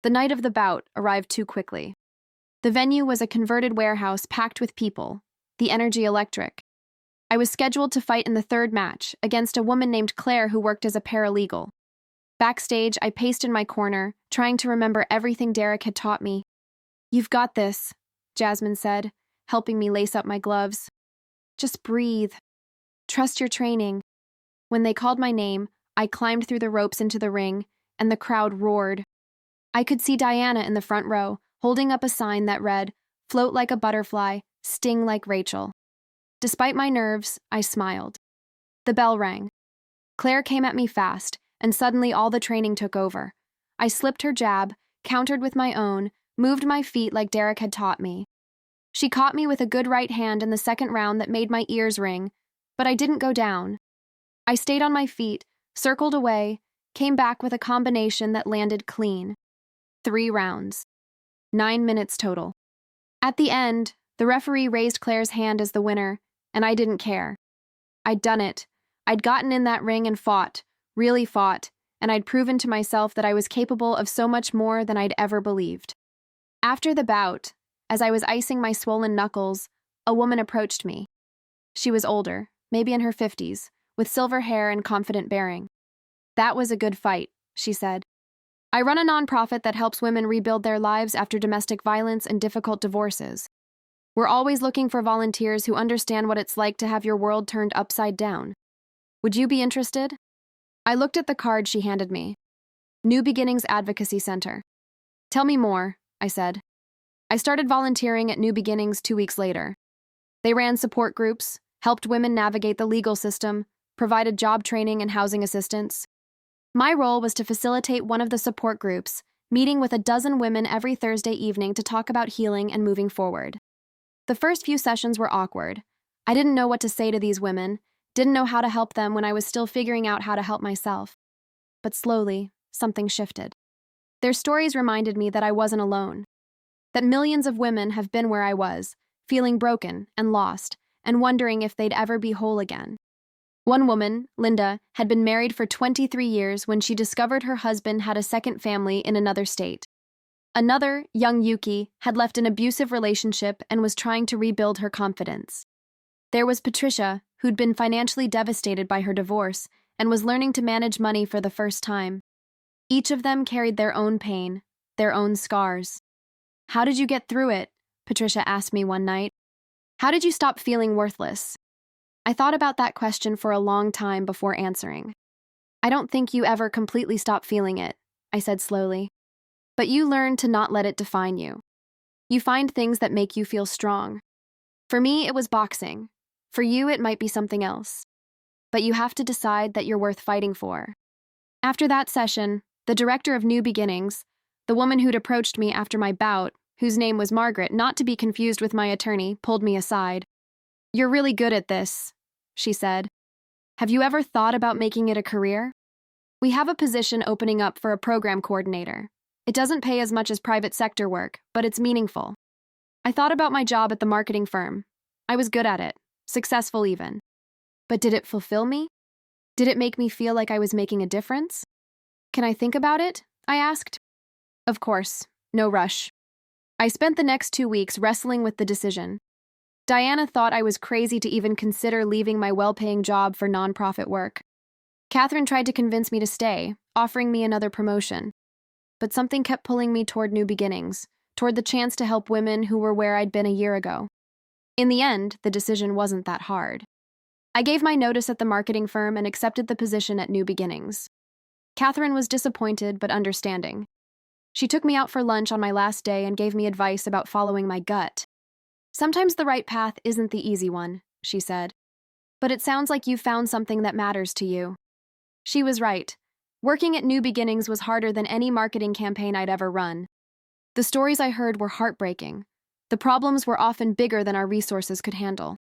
A: The night of the bout arrived too quickly. The venue was a converted warehouse packed with people, the energy electric. I was scheduled to fight in the 3rd match against a woman named Claire who worked as a paralegal. Backstage, I paced in my corner, trying to remember everything Derek had taught me. You've got this, Jasmine said, helping me lace up my gloves. Just breathe. Trust your training. When they called my name, I climbed through the ropes into the ring, and the crowd roared. I could see Diana in the front row, holding up a sign that read, "Float like a butterfly, sting like Rachel." Despite my nerves, I smiled. The bell rang. Claire came at me fast, and suddenly all the training took over. I slipped her jab, countered with my own, moved my feet like Derek had taught me. She caught me with a good right hand in the 2nd round that made my ears ring, but I didn't go down. I stayed on my feet, circled away, came back with a combination that landed clean. 3 rounds. 9 minutes total. At the end, the referee raised Claire's hand as the winner, and I didn't care. I'd done it. I'd gotten in that ring and fought, really fought, and I'd proven to myself that I was capable of so much more than I'd ever believed. After the bout, as I was icing my swollen knuckles, a woman approached me. She was older, maybe in her 50s, with silver hair and confident bearing. That was a good fight, she said. I run a nonprofit that helps women rebuild their lives after domestic violence and difficult divorces. We're always looking for volunteers who understand what it's like to have your world turned upside down. Would you be interested? I looked at the card she handed me. New Beginnings Advocacy Center. Tell me more, I said. I started volunteering at New Beginnings 2 weeks later. They ran support groups, helped women navigate the legal system, provided job training and housing assistance. My role was to facilitate one of the support groups, meeting with a dozen women every Thursday evening to talk about healing and moving forward. The first few sessions were awkward. I didn't know what to say to these women, didn't know how to help them when I was still figuring out how to help myself. But slowly, something shifted. Their stories reminded me that I wasn't alone, that millions of women have been where I was, feeling broken and lost, and wondering if they'd ever be whole again. One woman, Linda, had been married for 23 years when she discovered her husband had a second family in another state. Another, young Yuki, had left an abusive relationship and was trying to rebuild her confidence. There was Patricia, who'd been financially devastated by her divorce and was learning to manage money for the first time. Each of them carried their own pain, their own scars. "How did you get through it?" Patricia asked me one night. "How did you stop feeling worthless?" I thought about that question for a long time before answering. "I don't think you ever completely stop feeling it," I said slowly. "But you learn to not let it define you. You find things that make you feel strong. For me, it was boxing. For you, it might be something else. But you have to decide that you're worth fighting for." After that session, the director of New Beginnings, the woman who'd approached me after my bout, whose name was Margaret, not to be confused with my attorney, pulled me aside. "You're really good at this," she said. "Have you ever thought about making it a career? We have a position opening up for a program coordinator. It doesn't pay as much as private sector work, but it's meaningful." I thought about my job at the marketing firm. I was good at it, successful even. But did it fulfill me? Did it make me feel like I was making a difference? "Can I think about it?" I asked. Of course, no rush. I spent the next 2 weeks wrestling with the decision. Diana thought I was crazy to even consider leaving my well-paying job for nonprofit work. Catherine tried to convince me to stay, offering me another promotion. But something kept pulling me toward New Beginnings, toward the chance to help women who were where I'd been a year ago. In the end, the decision wasn't that hard. I gave my notice at the marketing firm and accepted the position at New Beginnings. Catherine was disappointed but understanding. She took me out for lunch on my last day and gave me advice about following my gut. "Sometimes the right path isn't the easy one," she said. "But it sounds like you found something that matters to you." She was right. Working at New Beginnings was harder than any marketing campaign I'd ever run. The stories I heard were heartbreaking. The problems were often bigger than our resources could handle.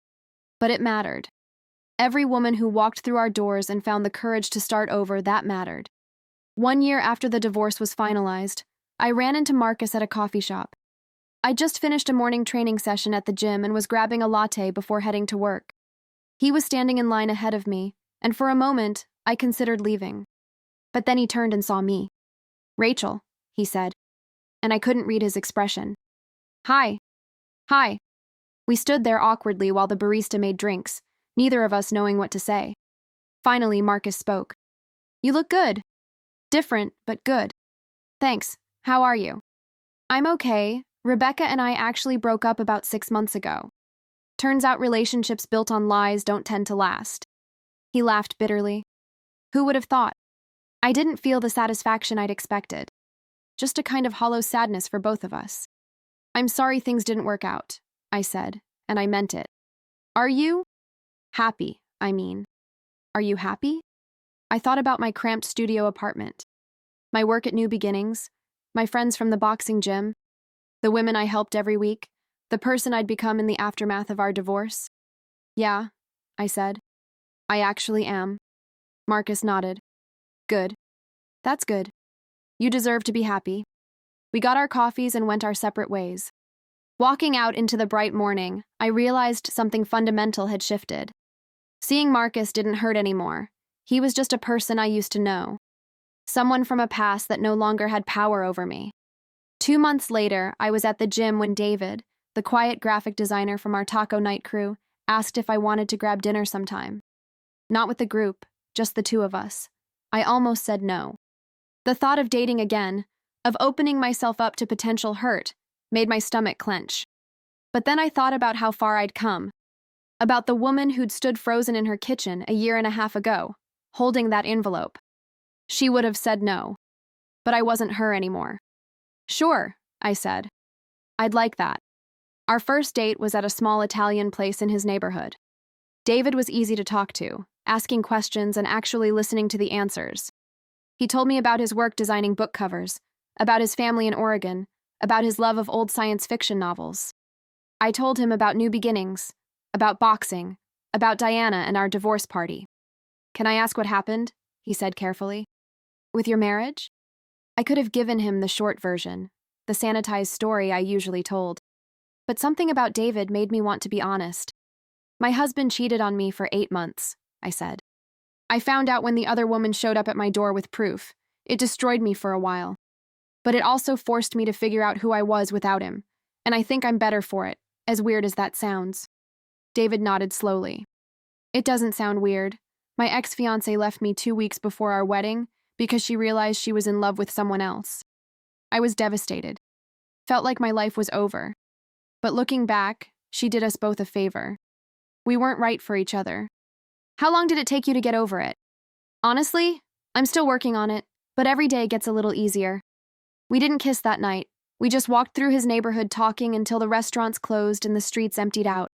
A: But it mattered. Every woman who walked through our doors and found the courage to start over, that mattered. 1 year after the divorce was finalized, I ran into Marcus at a coffee shop. I just finished a morning training session at the gym and was grabbing a latte before heading to work. He was standing in line ahead of me, and for a moment, I considered leaving. But then he turned and saw me. "Rachel," he said, and I couldn't read his expression. "Hi." "Hi." We stood there awkwardly while the barista made drinks, neither of us knowing what to say. Finally, Marcus spoke. "You look good." "Different, but good." "Thanks. How are you?" "I'm okay. Rebecca and I actually broke up about 6 months ago. Turns out relationships built on lies don't tend to last." He laughed bitterly. Who would have thought? I didn't feel the satisfaction I'd expected. Just a kind of hollow sadness for both of us. "I'm sorry things didn't work out," I said, and I meant it. "Are you?" "Happy, I mean. Are you happy?" I thought about my cramped studio apartment, my work at New Beginnings, my friends from the boxing gym, the women I helped every week, the person I'd become in the aftermath of our divorce. "Yeah," I said. "I actually am." Marcus nodded. "Good. That's good. You deserve to be happy." We got our coffees and went our separate ways. Walking out into the bright morning, I realized something fundamental had shifted. Seeing Marcus didn't hurt anymore. He was just a person I used to know. Someone from a past that no longer had power over me. 2 months later, I was at the gym when David, the quiet graphic designer from our taco night crew, asked if I wanted to grab dinner sometime. Not with the group, just the two of us. I almost said no. The thought of dating again, of opening myself up to potential hurt, made my stomach clench. But then I thought about how far I'd come. About the woman who'd stood frozen in her kitchen a year and a half ago, holding that envelope. She would have said no. But I wasn't her anymore. Sure, I said. I'd like that. Our first date was at a small Italian place in his neighborhood. David was easy to talk to, asking questions and actually listening to the answers. He told me about his work designing book covers, about his family in Oregon, about his love of old science fiction novels. I told him about New Beginnings, about boxing, about Diana and our divorce party. Can I ask what happened? He said carefully. With your marriage? I could have given him the short version, the sanitized story I usually told. But something about David made me want to be honest. My husband cheated on me for 8 months, I said. I found out when the other woman showed up at my door with proof. It destroyed me for a while. But it also forced me to figure out who I was without him, and I think I'm better for it, as weird as that sounds. David nodded slowly. It doesn't sound weird. My ex-fiancé left me 2 weeks before our wedding because she realized she was in love with someone else. I was devastated. Felt like my life was over. But looking back, she did us both a favor. We weren't right for each other. How long did it take you to get over it? Honestly, I'm still working on it, but every day gets a little easier. We didn't kiss that night. We just walked through his neighborhood talking until the restaurants closed and the streets emptied out.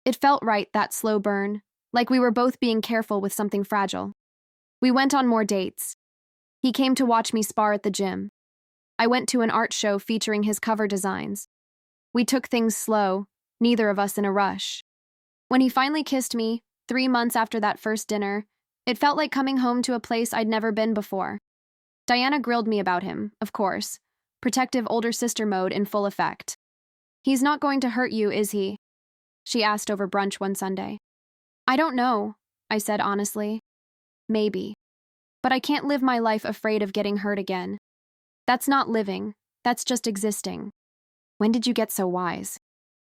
A: It felt right, that slow burn, like we were both being careful with something fragile. We went on more dates. He came to watch me spar at the gym. I went to an art show featuring his cover designs. We took things slow, neither of us in a rush. When he finally kissed me, 3 months after that first dinner, it felt like coming home to a place I'd never been before. Diana grilled me about him, of course, protective older sister mode in full effect. He's not going to hurt you, is he? She asked over brunch one Sunday. I don't know, I said honestly. Maybe. But I can't live my life afraid of getting hurt again. That's not living, that's just existing. When did you get so wise?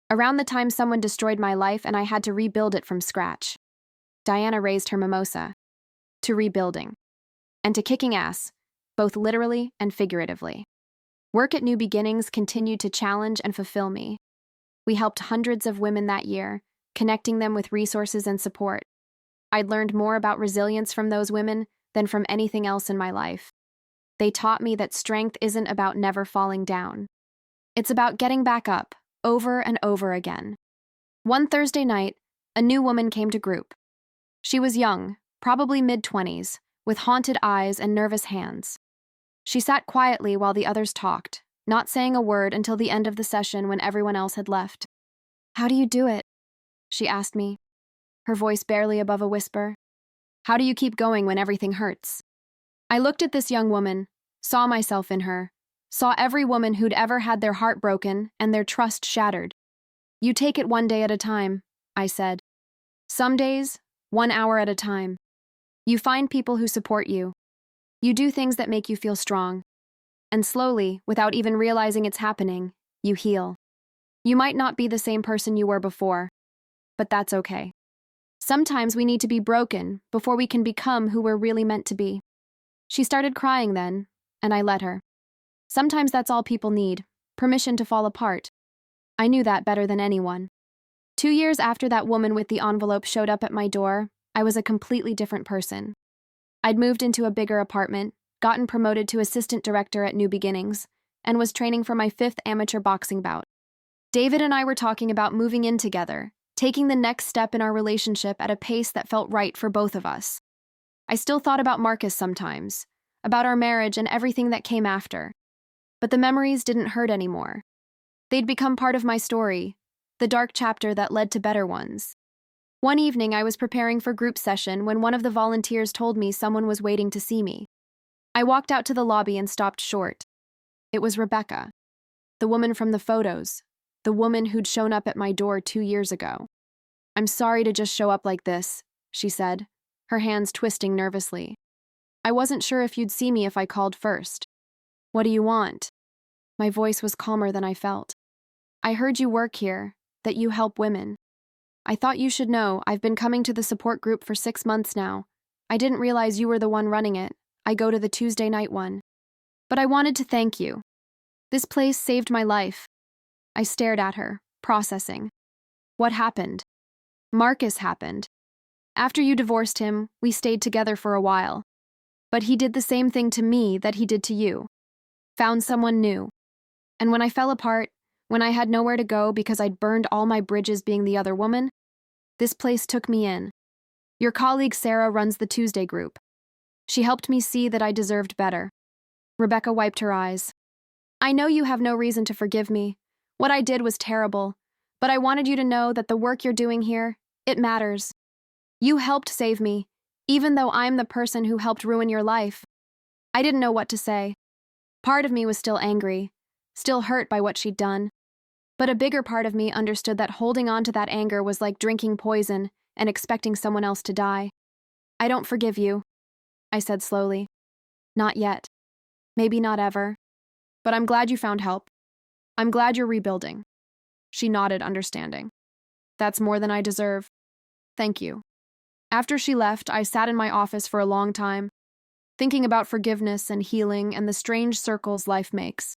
A: Around the time someone destroyed my life and I had to rebuild it from scratch. Diana raised her mimosa. To rebuilding. And to kicking ass, both literally and figuratively. Work at New Beginnings continued to challenge and fulfill me. We helped hundreds of women that year, connecting them with resources and support. I'd learned more about resilience from those women than from anything else in my life. They taught me that strength isn't about never falling down. It's about getting back up, over and over again. One Thursday night, a new woman came to group. She was young, probably mid-20s, with haunted eyes and nervous hands. She sat quietly while the others talked, not saying a word until the end of the session when everyone else had left. How do you do it? She asked me, her voice barely above a whisper. How do you keep going when everything hurts? I looked at this young woman, saw myself in her, saw every woman who'd ever had their heart broken and their trust shattered. You take it one day at a time, I said. Some days, 1 hour at a time. You find people who support you. You do things that make you feel strong. And slowly, without even realizing it's happening, you heal. You might not be the same person you were before, but that's okay. Sometimes we need to be broken before we can become who we're really meant to be. She started crying then, and I let her. Sometimes that's all people need, permission to fall apart. I knew that better than anyone. 2 years after that woman with the envelope showed up at my door, I was a completely different person. I'd moved into a bigger apartment, gotten promoted to assistant director at New Beginnings, and was training for my 5th amateur boxing bout. David and I were talking about moving in together, taking the next step in our relationship at a pace that felt right for both of us. I still thought about Marcus sometimes, about our marriage and everything that came after. But the memories didn't hurt anymore. They'd become part of my story, the dark chapter that led to better ones. One evening, I was preparing for group session when one of the volunteers told me someone was waiting to see me. I walked out to the lobby and stopped short. It was Rebecca, the woman from the photos, the woman who'd shown up at my door 2 years ago. I'm sorry to just show up like this, she said, her hands twisting nervously. I wasn't sure if you'd see me if I called first. What do you want? My voice was calmer than I felt. I heard you work here, that you help women. I thought you should know I've been coming to the support group for 6 months now. I didn't realize you were the one running it. I go to the Tuesday night one. But I wanted to thank you. This place saved my life. I stared at her, processing. What happened? Marcus happened. After you divorced him, we stayed together for a while. But he did the same thing to me that he did to you. Found someone new. And when I fell apart, when I had nowhere to go because I'd burned all my bridges being the other woman, this place took me in. Your colleague Sarah runs the Tuesday group. She helped me see that I deserved better. Rebecca wiped her eyes. I know you have no reason to forgive me. What I did was terrible, but I wanted you to know that the work you're doing here, it matters. You helped save me, even though I'm the person who helped ruin your life. I didn't know what to say. Part of me was still angry, still hurt by what she'd done. But a bigger part of me understood that holding on to that anger was like drinking poison and expecting someone else to die. I don't forgive you, I said slowly. Not yet. Maybe not ever. But I'm glad you found help. I'm glad you're rebuilding. She nodded, understanding. That's more than I deserve. Thank you. After she left, I sat in my office for a long time, thinking about forgiveness and healing and the strange circles life makes.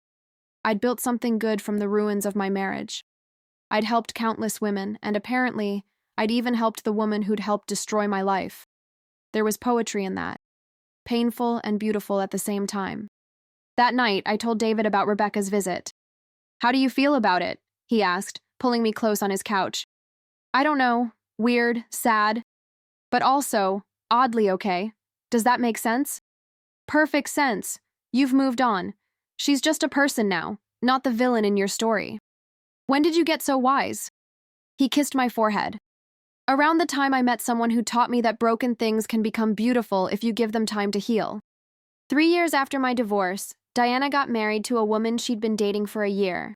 A: I'd built something good from the ruins of my marriage. I'd helped countless women, and apparently, I'd even helped the woman who'd helped destroy my life. There was poetry in that, painful and beautiful at the same time. That night, I told David about Rebecca's visit. How do you feel about it? He asked, pulling me close on his couch. I don't know. Weird, sad, but also, oddly okay. Does that make sense? Perfect sense. You've moved on. She's just a person now, not the villain in your story. When did you get so wise? He kissed my forehead. Around the time I met someone who taught me that broken things can become beautiful if you give them time to heal. 3 years after my divorce, Diana got married to a woman she'd been dating for a year.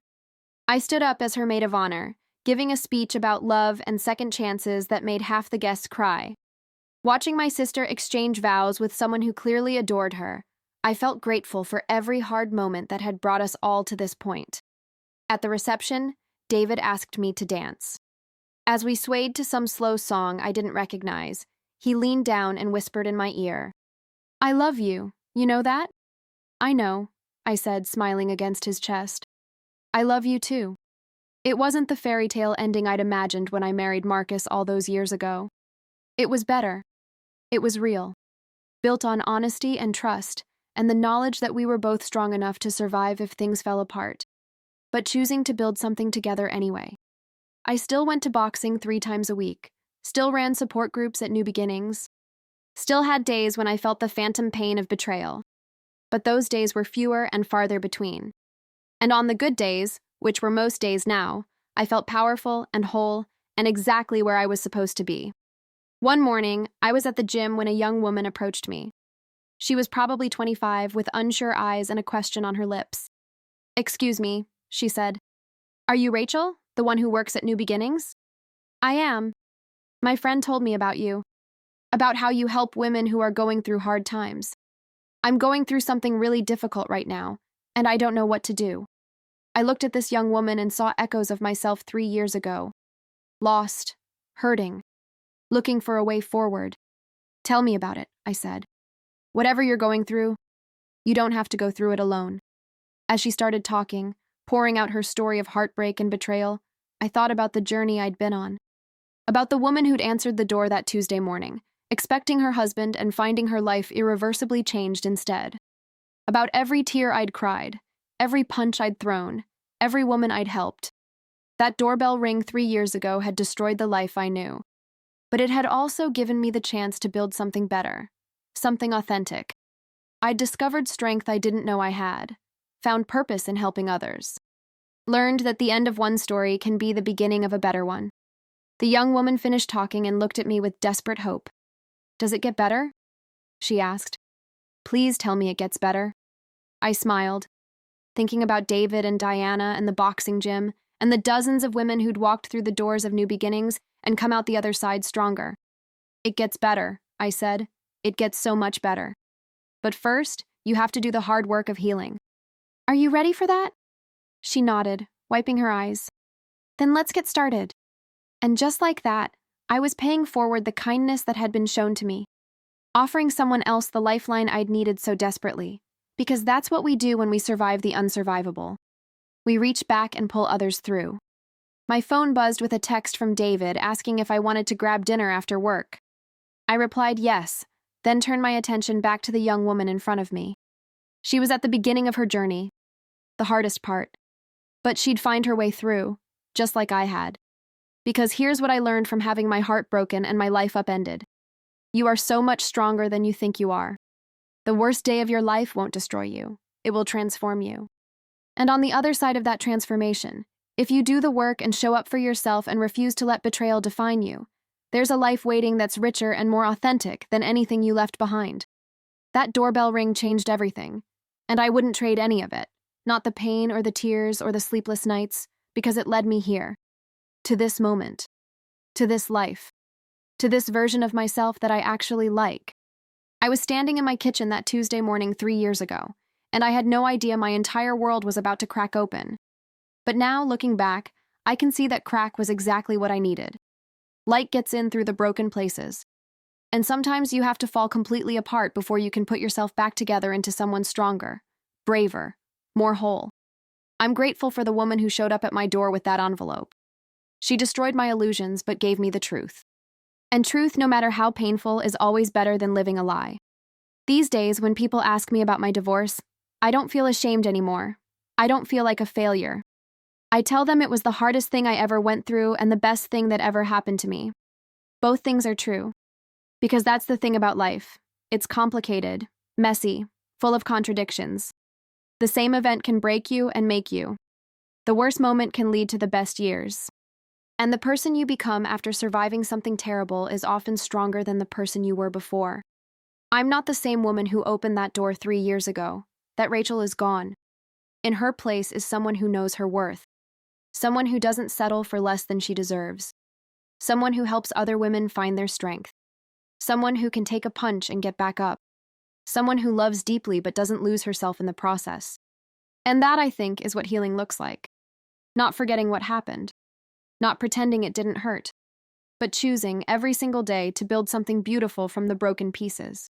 A: I stood up as her maid of honor, giving a speech about love and second chances that made half the guests cry. Watching my sister exchange vows with someone who clearly adored her, I felt grateful for every hard moment that had brought us all to this point. At the reception, David asked me to dance. As we swayed to some slow song I didn't recognize, he leaned down and whispered in my ear, I love you, you know that? I know, I said, smiling against his chest. I love you too. It wasn't the fairy tale ending I'd imagined when I married Marcus all those years ago. It was better. It was real. Built on honesty and trust, and the knowledge that we were both strong enough to survive if things fell apart. But choosing to build something together anyway. I still went to boxing 3 times a week, still ran support groups at New Beginnings, still had days when I felt the phantom pain of betrayal. But those days were fewer and farther between. And on the good days, which were most days now, I felt powerful and whole and exactly where I was supposed to be. One morning, I was at the gym when a young woman approached me. She was probably 25, with unsure eyes and a question on her lips. Excuse me, she said. Are you Rachel, the one who works at New Beginnings? I am. My friend told me about you. About how you help women who are going through hard times. I'm going through something really difficult right now, and I don't know what to do. I looked at this young woman and saw echoes of myself 3 years ago. Lost, hurting, looking for a way forward. Tell me about it, I said. Whatever you're going through, you don't have to go through it alone. As she started talking, pouring out her story of heartbreak and betrayal, I thought about the journey I'd been on. About the woman who'd answered the door that Tuesday morning, expecting her husband and finding her life irreversibly changed instead. About every tear I'd cried, every punch I'd thrown, every woman I'd helped. That doorbell ring 3 years ago had destroyed the life I knew. But it had also given me the chance to build something better, something authentic. I'd discovered strength I didn't know I had, found purpose in helping others. Learned that the end of one story can be the beginning of a better one. The young woman finished talking and looked at me with desperate hope. Does it get better? She asked. Please tell me it gets better. I smiled, thinking about David and Diana and the boxing gym and the dozens of women who'd walked through the doors of New Beginnings and come out the other side stronger. It gets better, I said. It gets so much better. But first, you have to do the hard work of healing. Are you ready for that? She nodded, wiping her eyes. Then let's get started. And just like that, I was paying forward the kindness that had been shown to me, offering someone else the lifeline I'd needed so desperately, because that's what we do when we survive the unsurvivable. We reach back and pull others through. My phone buzzed with a text from David asking if I wanted to grab dinner after work. I replied yes, then turn my attention back to the young woman in front of me. She was at the beginning of her journey, the hardest part. But she'd find her way through, just like I had. Because here's what I learned from having my heart broken and my life upended. You are so much stronger than you think you are. The worst day of your life won't destroy you. It will transform you. And on the other side of that transformation, if you do the work and show up for yourself and refuse to let betrayal define you, there's a life waiting that's richer and more authentic than anything you left behind. That doorbell ring changed everything, and I wouldn't trade any of it, not the pain or the tears or the sleepless nights, because it led me here, to this moment, to this life, to this version of myself that I actually like. I was standing in my kitchen that Tuesday morning 3 years ago, and I had no idea my entire world was about to crack open. But now, looking back, I can see that crack was exactly what I needed. Light gets in through the broken places. And sometimes you have to fall completely apart before you can put yourself back together into someone stronger, braver, more whole. I'm grateful for the woman who showed up at my door with that envelope. She destroyed my illusions but gave me the truth. And truth, no matter how painful, is always better than living a lie. These days, when people ask me about my divorce, I don't feel ashamed anymore. I don't feel like a failure. I tell them it was the hardest thing I ever went through and the best thing that ever happened to me. Both things are true. Because that's the thing about life. It's complicated, messy, full of contradictions. The same event can break you and make you. The worst moment can lead to the best years. And the person you become after surviving something terrible is often stronger than the person you were before. I'm not the same woman who opened that door 3 years ago. That Rachel is gone. In her place is someone who knows her worth. Someone who doesn't settle for less than she deserves. Someone who helps other women find their strength. Someone who can take a punch and get back up. Someone who loves deeply but doesn't lose herself in the process. And that, I think, is what healing looks like. Not forgetting what happened. Not pretending it didn't hurt. But choosing every single day to build something beautiful from the broken pieces.